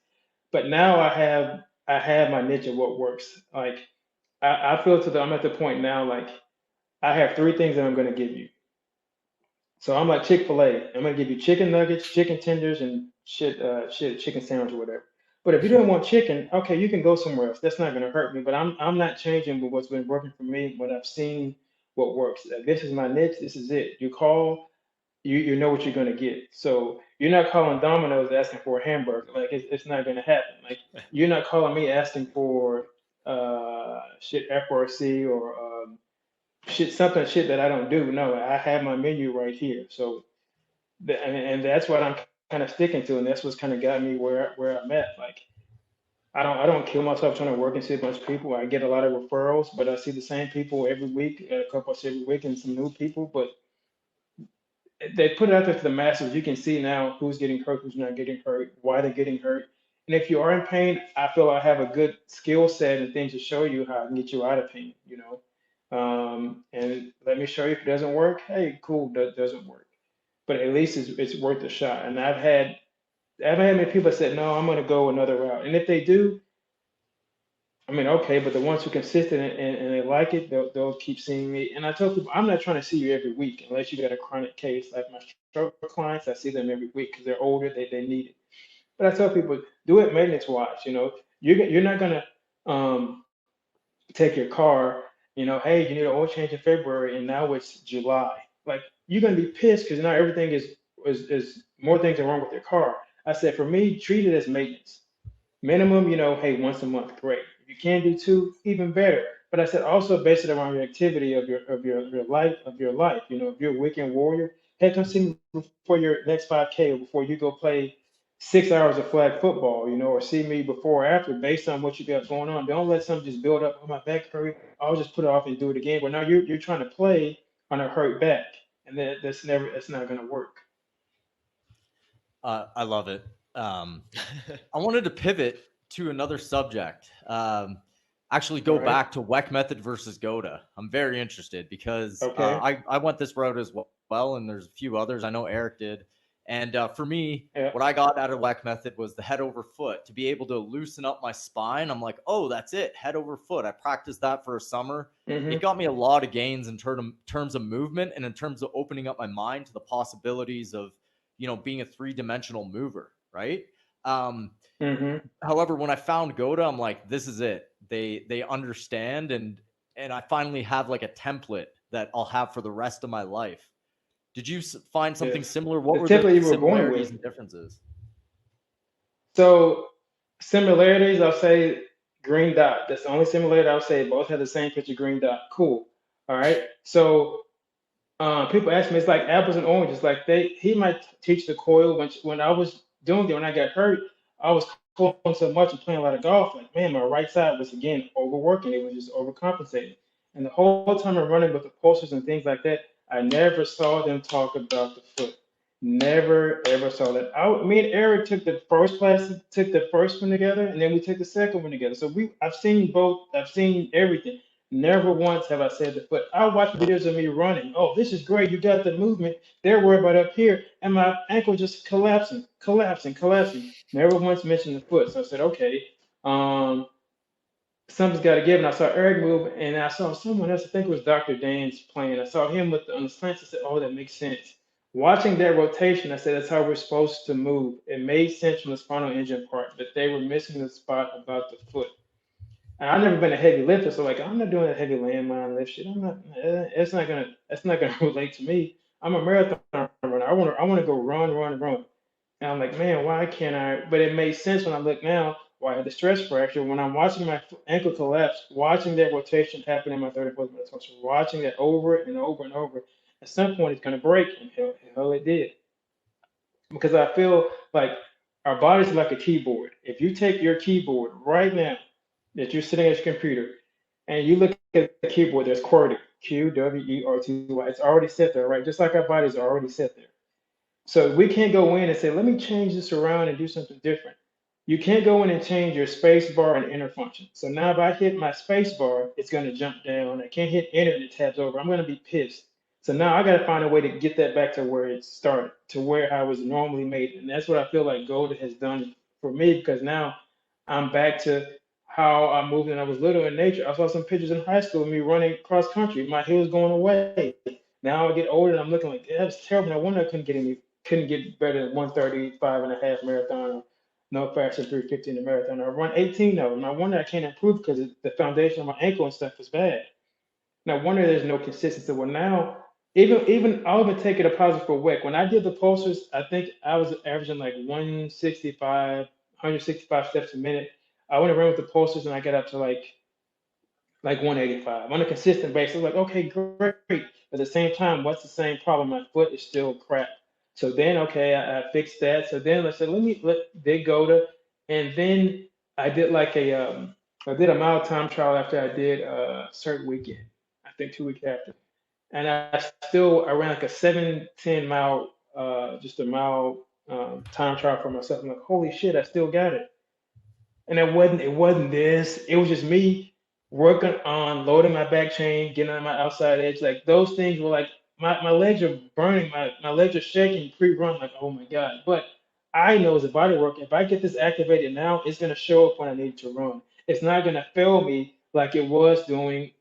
But now I have my niche of what works. Like I feel I'm at the point now, like I have three things that I'm gonna give you. So I'm like Chick-fil-A. I'm gonna give you chicken nuggets, chicken tenders, and chicken sandwich or whatever. But if you don't want chicken, okay, you can go somewhere else. That's not gonna hurt me. But I'm not changing with what's been working for me, what I've seen, what works. Like, this is my niche. This is it. You call, you know what you're gonna get. So you're not calling Domino's asking for a hamburger. Like it's not gonna happen. Like you're not calling me asking for FRC or shit that I don't do. No, I have my menu right here. So and that's what I'm kind of sticking to, and that's what's kind of got me where I'm at. Like I don't kill myself trying to work and see a bunch of people. I get a lot of referrals, but I see the same people every week, a couple every week, and some new people. But they put it out there to the masses. You can see now who's getting hurt, who's not getting hurt, why they're getting hurt. And if you are in pain, I feel I have a good skill set and things to show you how I can get you out of pain, you know. And let me show you if it doesn't work. Hey, cool, that doesn't work. But at least it's worth a shot. And I've had many people that said, no, I'm going to go another route. And if they do, I mean, okay, but the ones who are consistent and they like it, they'll keep seeing me. And I tell people, I'm not trying to see you every week unless you got a chronic case. Like my stroke clients, I see them every week because they're older, they need it. But I tell people, do it maintenance wise. You know, you're not gonna take your car. You know, hey, you need an oil change in February, and now it's July. Like you're gonna be pissed because now everything is more things are wrong with your car. I said, for me, treat it as maintenance. Minimum, you know, hey, once a month, great. If you can do two, even better. But I said also base it around your activity of your life. You know, if you're a weekend warrior, hey, come see me before your next 5K or before you go play 6 hours of flag football, you know, or see me before or after based on what you got going on. Don't let something just build up on my back hurt. I'll just put it off and do it again. But now you're trying to play on a hurt back. And that's not gonna work. I love it. I wanted to pivot to another subject. Actually, All go right. back to Weck method versus Goda. I'm very interested because Okay. I went this route as well, and there's a few others. I know Eric did. And for me, Yeah. what I got out of Weck method was the head over foot to be able to loosen up my spine. I'm like, oh, that's it, head over foot. I practiced that for a summer. It Mm-hmm. got me a lot of gains in terms of movement and in terms of opening up my mind to the possibilities of being a three-dimensional mover, right? Um, Mm-hmm. However, when I found Goda, I'm like, this is it. They understand, and I finally have like a template that I'll have for the rest of my life. Did you find something Yes. similar? What The were the template you were going similarities with. and differences? So similarities, I'll say green dot. That's the only similarity I'll say. Both have the same picture, green dot. Cool. All right. So people ask me, it's like apples and oranges. Like he might teach the coil when I was doing it when I got hurt. I was coiling so much and playing a lot of golf. Like man, my right side was again overworking. It was just overcompensating. And the whole time I'm running with the pulses and things like that, I never saw them talk about the foot. Never ever saw that. Me and Eric took the first class, took the first one together, and then we took the second one together. So I've seen both. I've seen everything. Never once have I said the foot. I watch videos of me running. Oh, this is great. You got the movement. They're worried about up here, and my ankle just collapsing, collapsing, collapsing. Never once mentioned the foot. So I said, okay, um, something's got to give. And I saw Eric move, and I saw someone else. I think it was Dr. Dan's playing. I saw him on the slants. I said, oh, that makes sense. Watching that rotation, I said that's how we're supposed to move. It made sense from the spinal engine part, but they were missing the spot about the foot. And I've never been a heavy lifter, so like I'm not doing a heavy landmine lift shit. I'm not. It's not gonna relate to me. I'm a marathon runner. I want to go run, run, run. And I'm like, man, why can't I? But it made sense when I look now. Why I had the stress fracture when I'm watching my ankle collapse, watching that rotation happen in my 34th metatarsal, watching that over and over and over. At some point, it's gonna break, and hell it did. Because I feel like our bodies are like a keyboard. If you take your keyboard right now, that you're sitting at your computer, and you look at the keyboard, there's QWERTY, QWERTY. It's already set there, right? Just like our bodies are already set there. So we can't go in and say, let me change this around and do something different. You can't go in and change your space bar and enter function. So now if I hit my space bar, it's going to jump down. I can't hit enter and it tabs over. I'm going to be pissed. So now I got to find a way to get that back to where it started, to where I was normally made. And that's what I feel like Golden has done for me because now I'm back to how I moved when I was little in nature. I saw some pictures in high school of me running cross country. My heels going away. Now I get older and I'm looking like, that was terrible. No wonder I couldn't get better than 135 and a half marathon, no faster than 350 in the marathon. I run 18 of them. No wonder I can't improve because the foundation of my ankle and stuff is bad. No wonder there's no consistency. Well, now I'll even take it a positive for WEC. When I did the pulsers, I think I was averaging like 165 steps a minute. I went around with the pulsers and I got up to like 185 on a consistent basis. Like, okay, great. At the same time, what's the same problem? My foot is still crap. So then, okay, I fixed that. So then let's say, let they go to, and then I did like I did a mile time trial after I did a certain weekend. I think 2 weeks after, and I ran like a 7-10 mile, just a mile time trial for myself. I'm like, holy shit, I still got it. And it wasn't this. It was just me working on loading my back chain, getting on my outside edge. Like those things were like my legs are burning, my legs are shaking pre-run, like, oh my God. But I know as a body work, if I get this activated now, it's gonna show up when I need to run. It's not gonna fail me like it was doing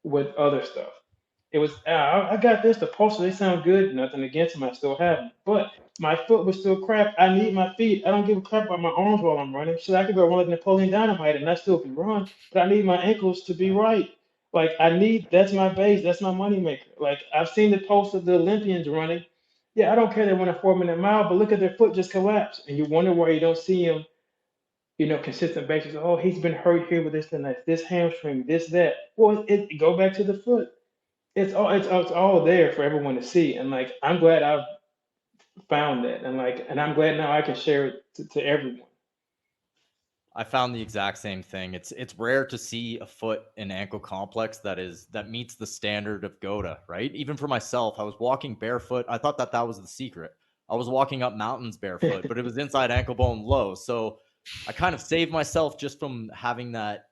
with other stuff. It was, I got this, the pulses, they sound good, nothing against them, I still have them. But my foot was still crap. I need my feet. I don't give a crap about my arms while I'm running. Shit, I could go run like Napoleon Dynamite and I still can run, but I need my ankles to be right. Like, that's my base, that's my moneymaker. Like, I've seen the posts of the Olympians running. Yeah, I don't care they run a 4 minute mile, but look at their foot just collapse. And you wonder why you don't see them, consistent basis. Oh, he's been hurt here with this and that, this hamstring, this, that. Well, go back to the foot. It's all there for everyone to see, and like I'm glad I've found that, and I'm glad now I can share it to everyone. I found the exact same thing. It's rare to see a foot and ankle complex that meets the standard of Goda, right? Even for myself, I was walking barefoot. I thought that was the secret. I was walking up mountains barefoot, but it was inside ankle bone low. So I kind of saved myself just from having that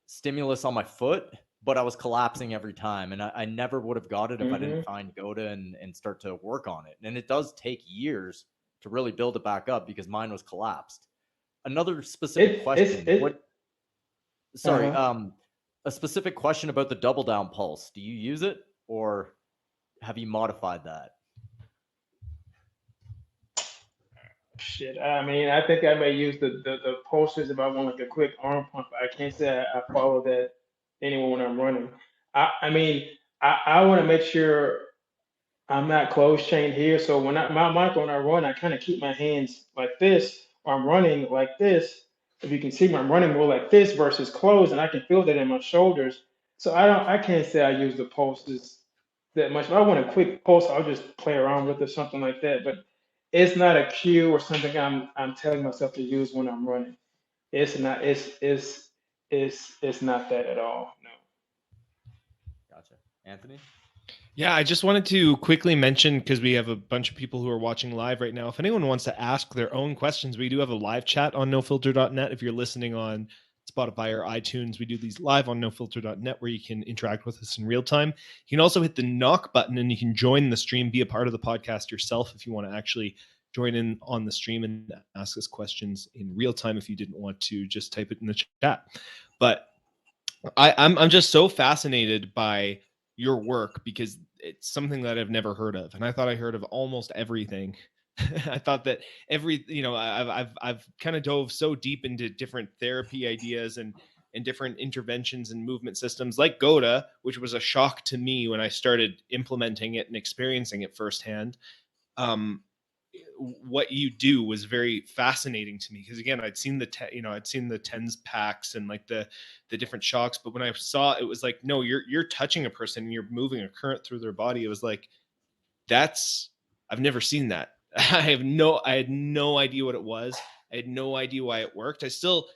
stimulus on my foot, but I was collapsing every time. And I never would have got it if I didn't find Goda and start to work on it. And it does take years to really build it back up because mine was collapsed. Another specific question. Sorry, Uh-huh. a specific question about the double down pulse. Do you use it or have you modified that? Shit, I mean, I think I may use the pulses if I want like a quick arm pump. I can't say I follow that anywhere when I'm running. I mean, I want to make sure I'm not closed chain here. So when I run, I kind of keep my hands like this, or I'm running like this. If you can see me, I'm running more like this versus closed, and I can feel that in my shoulders. So I can't say I use the pulses that much. If I want a quick pulse, I'll just play around with it, something like that. But it's not a cue or something I'm telling myself to use when I'm running. It's not. It's not that at all. No. Gotcha. Anthony? Yeah, I just wanted to quickly mention, because we have a bunch of people who are watching live right now. If anyone wants to ask their own questions, we do have a live chat on nofilter.net. If you're listening on Spotify or iTunes, we do these live on nofilter.net where you can interact with us in real time. You can also hit the knock button and you can join the stream, be a part of the podcast yourself if you want to actually join in on the stream and ask us questions in real time if you didn't want to just type it in the chat. But I'm just so fascinated by your work because it's something that I've never heard of, and I thought I heard of almost everything. I thought that I've kind of dove so deep into different therapy ideas and different interventions and movement systems like Goda, which was a shock to me when I started implementing it and experiencing it firsthand. What you do was very fascinating to me because again, I'd seen the TENS packs and like the different shocks, but when I saw it was like, no, you're touching a person and you're moving a current through their body. It was like, I've never seen that. I had no idea what it was. I had no idea why it worked. I still,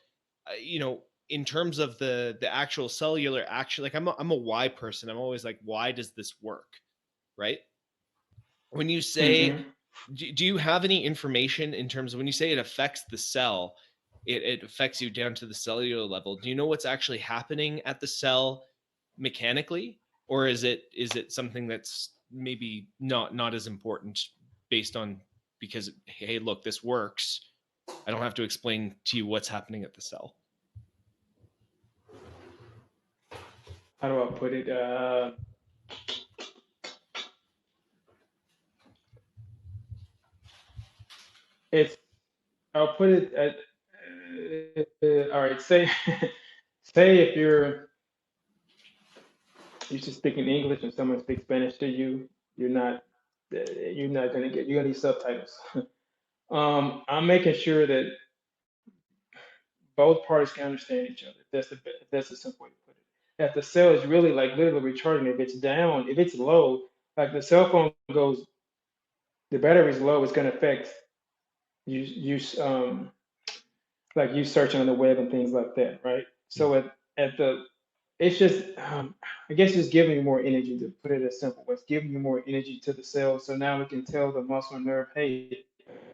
in terms of the actual cellular action, like I'm a why person. I'm always like, why does this work? Right. When you say, Mm-hmm. do you have any information in terms of when you say it affects the cell, it affects you down to the cellular level? Do you know what's actually happening at the cell mechanically, or is it something that's maybe not as important based on because hey, look, this works. I don't have to explain to you what's happening at the cell. How do I put it? It's I'll put it at all right. Say say if you're used to speaking English and someone speaks Spanish to you, you're gonna need subtitles. I'm making sure that both parties can understand each other. That's the simple way to put it. That the cell is really like literally recharging. If it's down, if it's low, like the cell phone goes, the battery's low, it's gonna affect you. like you searching on the web and things like that, right? So at the it's just I guess it's giving you more energy, to put it as simple. It's giving you more energy to the cells. So now we can tell the muscle and nerve, hey,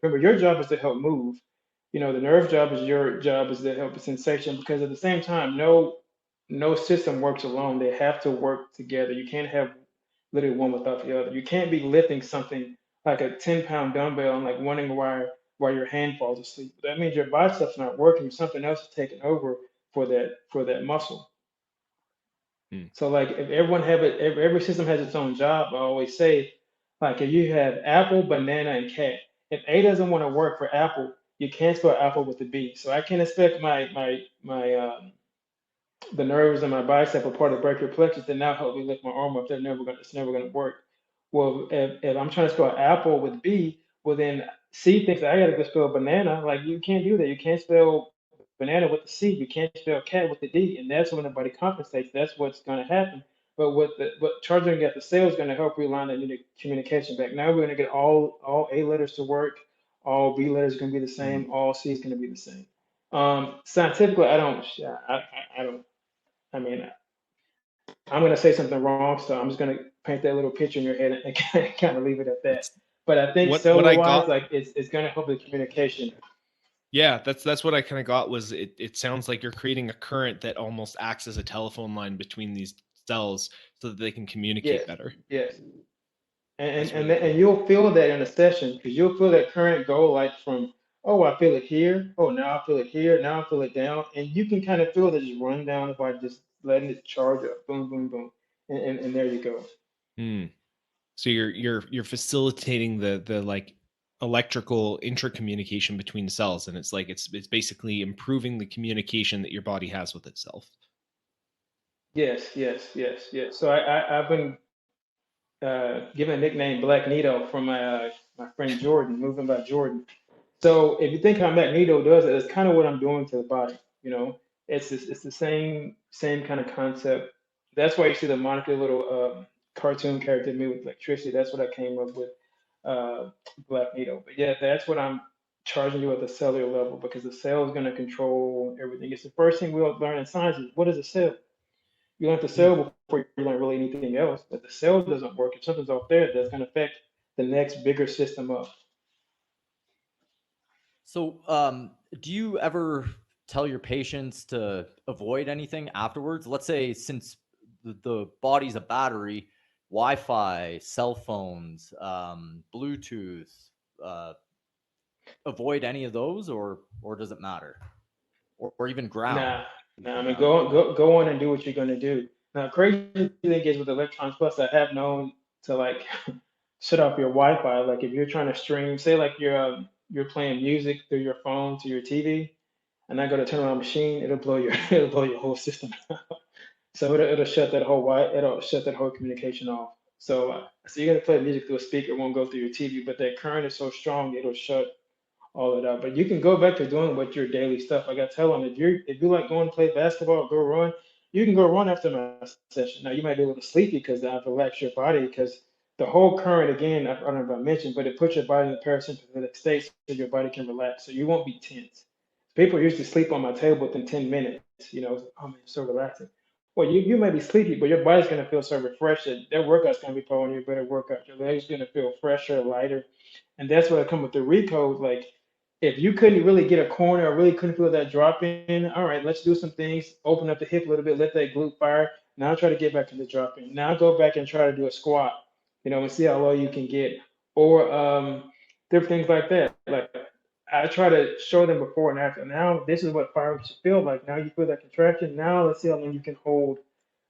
remember your job is to help move. The nerve job is your job is to help with sensation, because at the same time, no system works alone. They have to work together. You can't have literally one without the other. You can't be lifting something like a 10-pound dumbbell and like wondering why your hand falls asleep. That means your biceps not working. Something else is taking over for that muscle. Mm. So like if everyone have it, every system has its own job. I always say, like if you have apple, banana, and cat. If A doesn't want to work for apple, you can't spell apple with the B. So I can't expect my the nerves in my bicep are part of the brachial plexus that now help me lift my arm up. It's never gonna work. Well, if I'm trying to spell apple with B, well then C thinks I gotta go spell banana. Like you can't do that. You can't spell banana with the C. You can't spell cat with the D, and that's when the body compensates. That's what's gonna happen. But what charging at the cell is gonna help realign the communication back. Now we're gonna get all A letters to work. All B letters are gonna be the Mm. same. All C is gonna be the same. Scientifically, I don't. I mean, I'm going to say something wrong, so I'm just going to paint that little picture in your head and kind of leave it at that. That's But I think what cellular I wise, got. like it's going to help the communication. Yeah, that's what I kind of got. Was it sounds like you're creating a current that almost acts as a telephone line between these cells so that they can communicate Yes, better. yes, and That's and really and cool. you'll feel that in a session, because you'll feel that current go like from, oh, I feel it here, oh, now I feel it here, now I feel it down, and you can kind of feel that just run down by just letting it charge up, boom, boom, boom, and there you go. Hmm. So you're facilitating the like electrical intercommunication between cells, and it's like it's basically improving the communication that your body has with itself. Yes, yes, yes, yes. So I've been given a nickname Black Nito from my friend Jordan, moving by Jordan. So if you think how Magneto does it, it's kind of what I'm doing to the body. You know, it's the same kind of concept. That's why you see the Monica little cartoon character me with electricity. That's what I came up with, uh, Black Nito. But yeah, that's what I'm charging you at the cellular level, because the cell is going to control everything. It's the first thing we'll learn in science is what is a cell. You learn the Hmm. cell before you learn really anything else. If the cell doesn't work, if something's off there, that's going to affect the next bigger system up. So, do you ever tell your patients to avoid anything afterwards? Let's say, since the body's a battery, Wi-Fi, cell phones, Bluetooth, uh, avoid any of those, or does it matter? Or even ground, Nah, for nah. I that mean, matter? go on and do what you're going to do. Now, crazy thing is with Electrons Plus, I have known to like shut off your Wi-Fi. Like if you're trying to stream, say like you're playing music through your phone to your TV, and I go to turn on a machine, it'll blow your it'll blow your whole system. So it'll shut that whole communication off. So you're gonna play music through a speaker, it won't go through your TV, but that current is so strong it'll shut all it out. But you can go back to doing what your daily stuff. Like I tell them, if you like going to play basketball, go run. You can go run after my session. Now you might be a little sleepy because I've relaxed your body, because the whole current again, I don't know if I mentioned, but it puts your body in the parasympathetic state so your body can relax. So you won't be tense. People usually sleep on my table within 10 minutes. Oh man, it's so relaxing. Well, you may be sleepy, but your body's gonna feel so refreshed that that workout's gonna be probably your better workout. Your legs gonna feel fresher, lighter, and that's where I come with the recode. Like if you couldn't really get a corner or really couldn't feel that drop in, all right, let's do some things. Open up the hip a little bit, let that glute fire. Now try to get back to the drop in. Now go back and try to do a squat, and see how low you can get. Or different things like that. Like I try to show them before and after. Now this is what fire should feel like. Now you feel that contraction. Now let's see how long you can hold,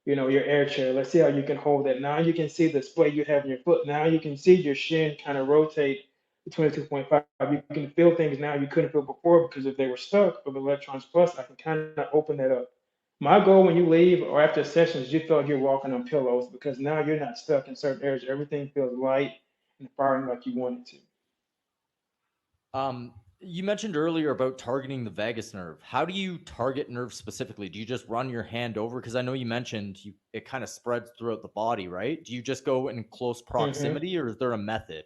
your air chair. Let's see how you can hold that. Now you can see the splay you have in your foot. Now you can see your shin kind of rotate to 22.5. You can feel things now you couldn't feel before, because if they were stuck with Electrons Plus, I can kind of open that up. My goal when you leave or after sessions, you feel like you're walking on pillows, because now you're not stuck in certain areas. Everything feels light and firing like you want it to. You mentioned earlier about targeting the vagus nerve. How do you target nerve specifically? Do you just run your hand over? Because I know you mentioned it kind of spreads throughout the body, right? Do you just go in close Hmm. proximity, or is there a method?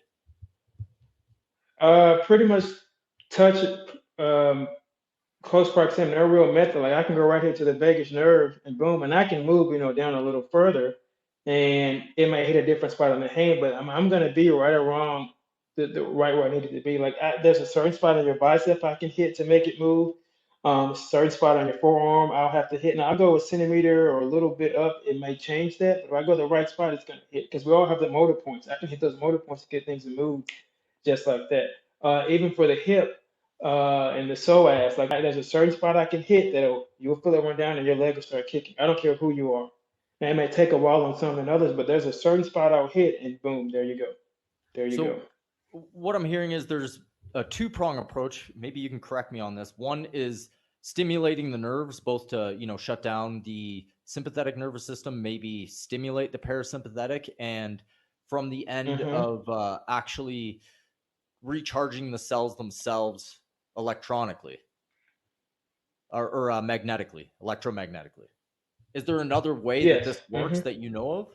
Pretty much touch it close proximity, no real method. Like I can go right here to the vagus nerve and boom, and I can move, down a little further, and it might hit a different spot on the hand, but I'm gonna be right around the right where I need it to be. Like there's a certain spot on your bicep I can hit to make it move. Certain spot on your forearm I'll have to hit. Now I'll go a centimeter or a little bit up. It may change that, but if I go to the right spot, it's gonna hit because we all have the motor points. I can hit those motor points to get things to move just like that. Even for the hip and the psoas, like there's a certain spot I can hit that you'll feel it run down and your leg will start kicking. I don't care who you are. And it may take a while on some than others, but there's a certain spot I'll hit and boom, there you go. There you go. So what I'm hearing is there's a two-prong approach. Maybe you can correct me on this. One is stimulating the nerves, both to, shut down the sympathetic nervous system, maybe stimulate the parasympathetic, and from the end of actually recharging the cells themselves electronically or magnetically, electromagnetically. Is there another way that this works that you know of?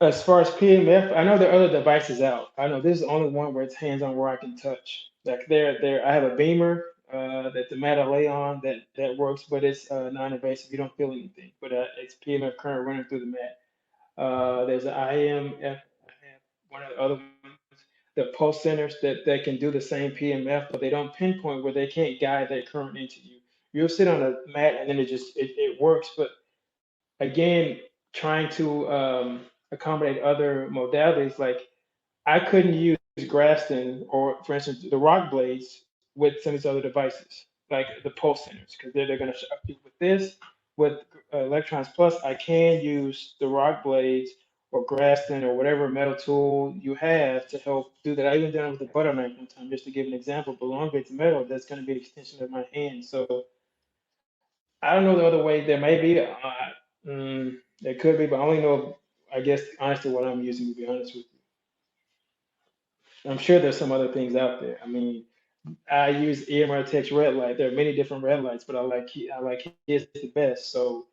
As far as PMF, I know there are other devices out. I know this is the only one where it's hands-on where I can touch. Like there, I have a beamer that the mat I lay on that works, but it's non-invasive. You don't feel anything, but it's PMF current running through the mat. There's an IMF. I have one of the other ones. The pulse centers that can do the same PMF, but they don't pinpoint where they can't guide that current into you. You'll sit on a mat and then it works, but again, trying to accommodate other modalities, like I couldn't use Graston or, for instance, the rock blades with some of these other devices, like the pulse centers, because they're going to shock you with this. With Electrons Plus, I can use the rock blades or Graston or whatever metal tool you have to help do that. I even done it with the butter knife one time, just to give an example. But long as it's metal, that's going to be an extension of my hand. So I don't know the other way. There may be. There could be, but I only know, I guess, honestly, what I'm using, to be honest with you. I'm sure there's some other things out there. I mean, I use EMR Tech's red light. There are many different red lights, but I like his the best. So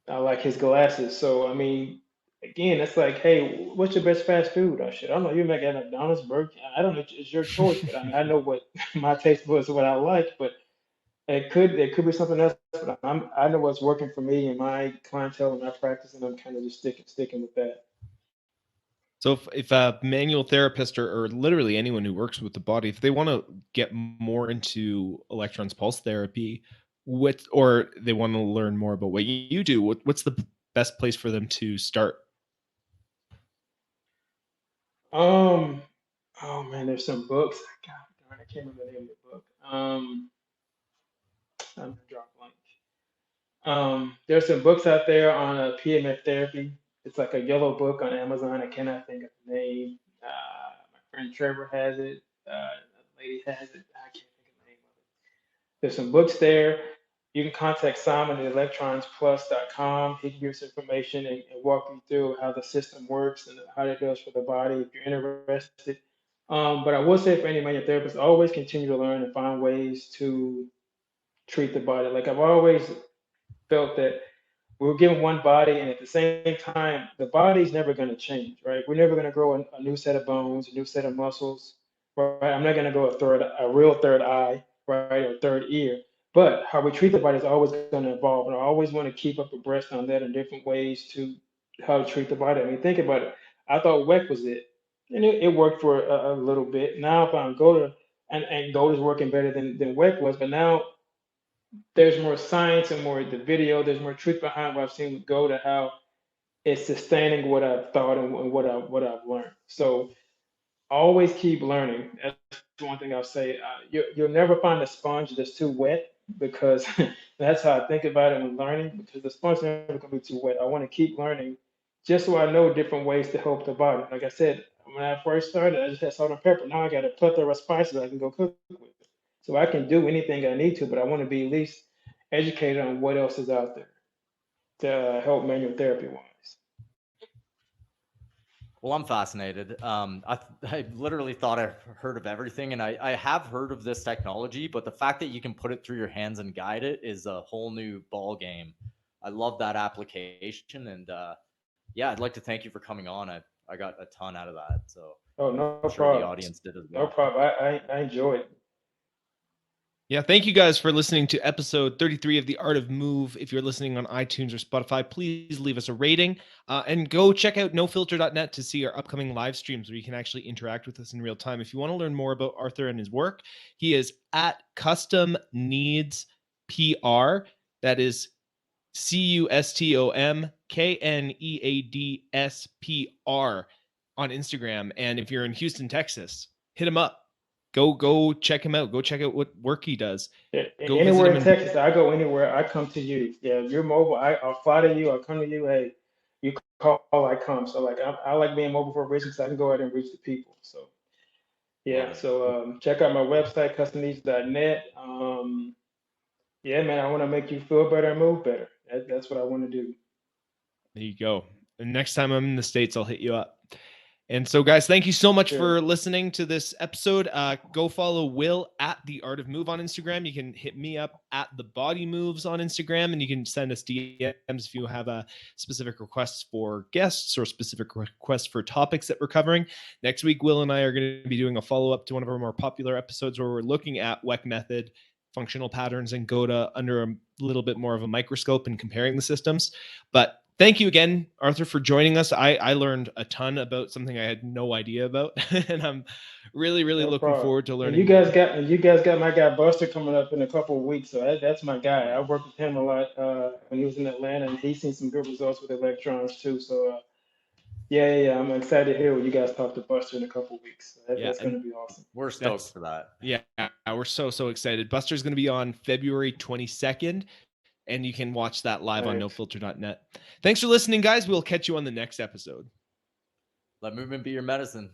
I like his glasses. So I mean, again, it's like, hey, what's your best fast food? Oh shit, I don't know. You make at McDonald's, Burger King. I don't know. It's your choice, but I mean, I know what my taste buds, what I like, but it could be something else, but I know what's working for me and my clientele and my practice, and I'm kind of just sticking with that. So if a manual therapist or literally anyone who works with the body, if they want to get more into electrons pulse therapy, or they want to learn more about what you do, what's the best place for them to start? Oh man, there's some books. God darn, I can't remember the name of the book. I'm gonna drop blank. There's some books out there on PMF therapy. It's like a yellow book on Amazon. I cannot think of the name. My friend Trevor has it. A lady has it. I can't think of the name of it. There's some books there. You can contact Simon at electronsplus.com. He can give us information and walk you through how the system works and how it does for the body if you're interested. But I will say for any manual therapist, always continue to learn and find ways to treat the body. Like I've always felt that we were given one body, and at the same time, the body's never going to change, right? We're never going to grow a new set of bones, a new set of muscles, right? I'm not going to grow a real third eye, right, or third ear. But how we treat the body is always going to evolve, and I always want to keep up abreast on that and different ways to how to treat the body. I mean, think about it. I thought WEC was it, and it worked for a little bit. Now I found GOTA, and GOTA is working better than WEC was, but now there's more science and more the video. There's more truth behind what I've seen with Go to how it's sustaining what I've thought and what I've learned. So always keep learning. That's one thing I'll say. You'll never find a sponge that's too wet because that's how I think about it when learning. Because the sponge never gonna be too wet. I want to keep learning, just so I know different ways to help the body. Like I said, when I first started, I just had salt and pepper. Now I got a plethora of spices I can go cook with. So I can do anything I need to, but I want to be at least educated on what else is out there to help manual therapy wise. Well, I'm fascinated. I literally thought I heard of everything, and I have heard of this technology, but the fact that you can put it through your hands and guide it is a whole new ball game. I love that application, and yeah, I'd like to thank you for coming on. I got a ton out of that. So Oh, no I'm sure the problem. audience did as No well. problem. I enjoy it. Yeah, thank you guys for listening to episode 33 of The Art of Move. If you're listening on iTunes or Spotify, please leave us a rating and go check out nofilter.net to see our upcoming live streams where you can actually interact with us in real time. If you want to learn more about Arthur and his work, he is at Custom Kneads PR. That is CustomKneadsPR on Instagram. And if you're in Houston, Texas, hit him up. Go check him out. Go check out what work he does. Yeah, Go visit anywhere him in in. Texas, I go anywhere. I come to you. Yeah, if you're mobile, I'll fly to you. I'll come to you. Hey, you call, I come. So like I like being mobile for a reason, so I can go out and reach the people. So Love yeah, it. so check out my website, customneeds.net. Yeah, man, I want to make you feel better and move better. That's what I want to do. There you go. And next time I'm in the States, I'll hit you up. And so, guys, thank you so much Sure. for listening to this episode. Go follow Will at The Art of Move on Instagram. You can hit me up at The Body Moves on Instagram, and you can send us DMs if you have specific requests for guests or specific requests for topics that we're covering. Next week, Will and I are going to be doing a follow-up to one of our more popular episodes where we're looking at WEC method, functional patterns, and GOTA under a little bit more of a microscope and comparing the systems. But thank you again, Arthur, for joining us. I learned a ton about something I had no idea about, and I'm really No looking problem. forward to And learning you guys more. got my guy Buster coming up in a couple of weeks. So that's my guy. I worked with him a lot when he was in Atlanta, and he's seen some good results with electrons too. So yeah. I'm excited to hear what you guys talk to Buster in a couple of weeks. That's going to be awesome. We're stoked for that. Yeah, we're so excited. Buster's going to be on February 22nd, and you can watch that live on Nice. nofilter.net. Thanks for listening, guys. We'll catch you on the next episode. Let movement be your medicine.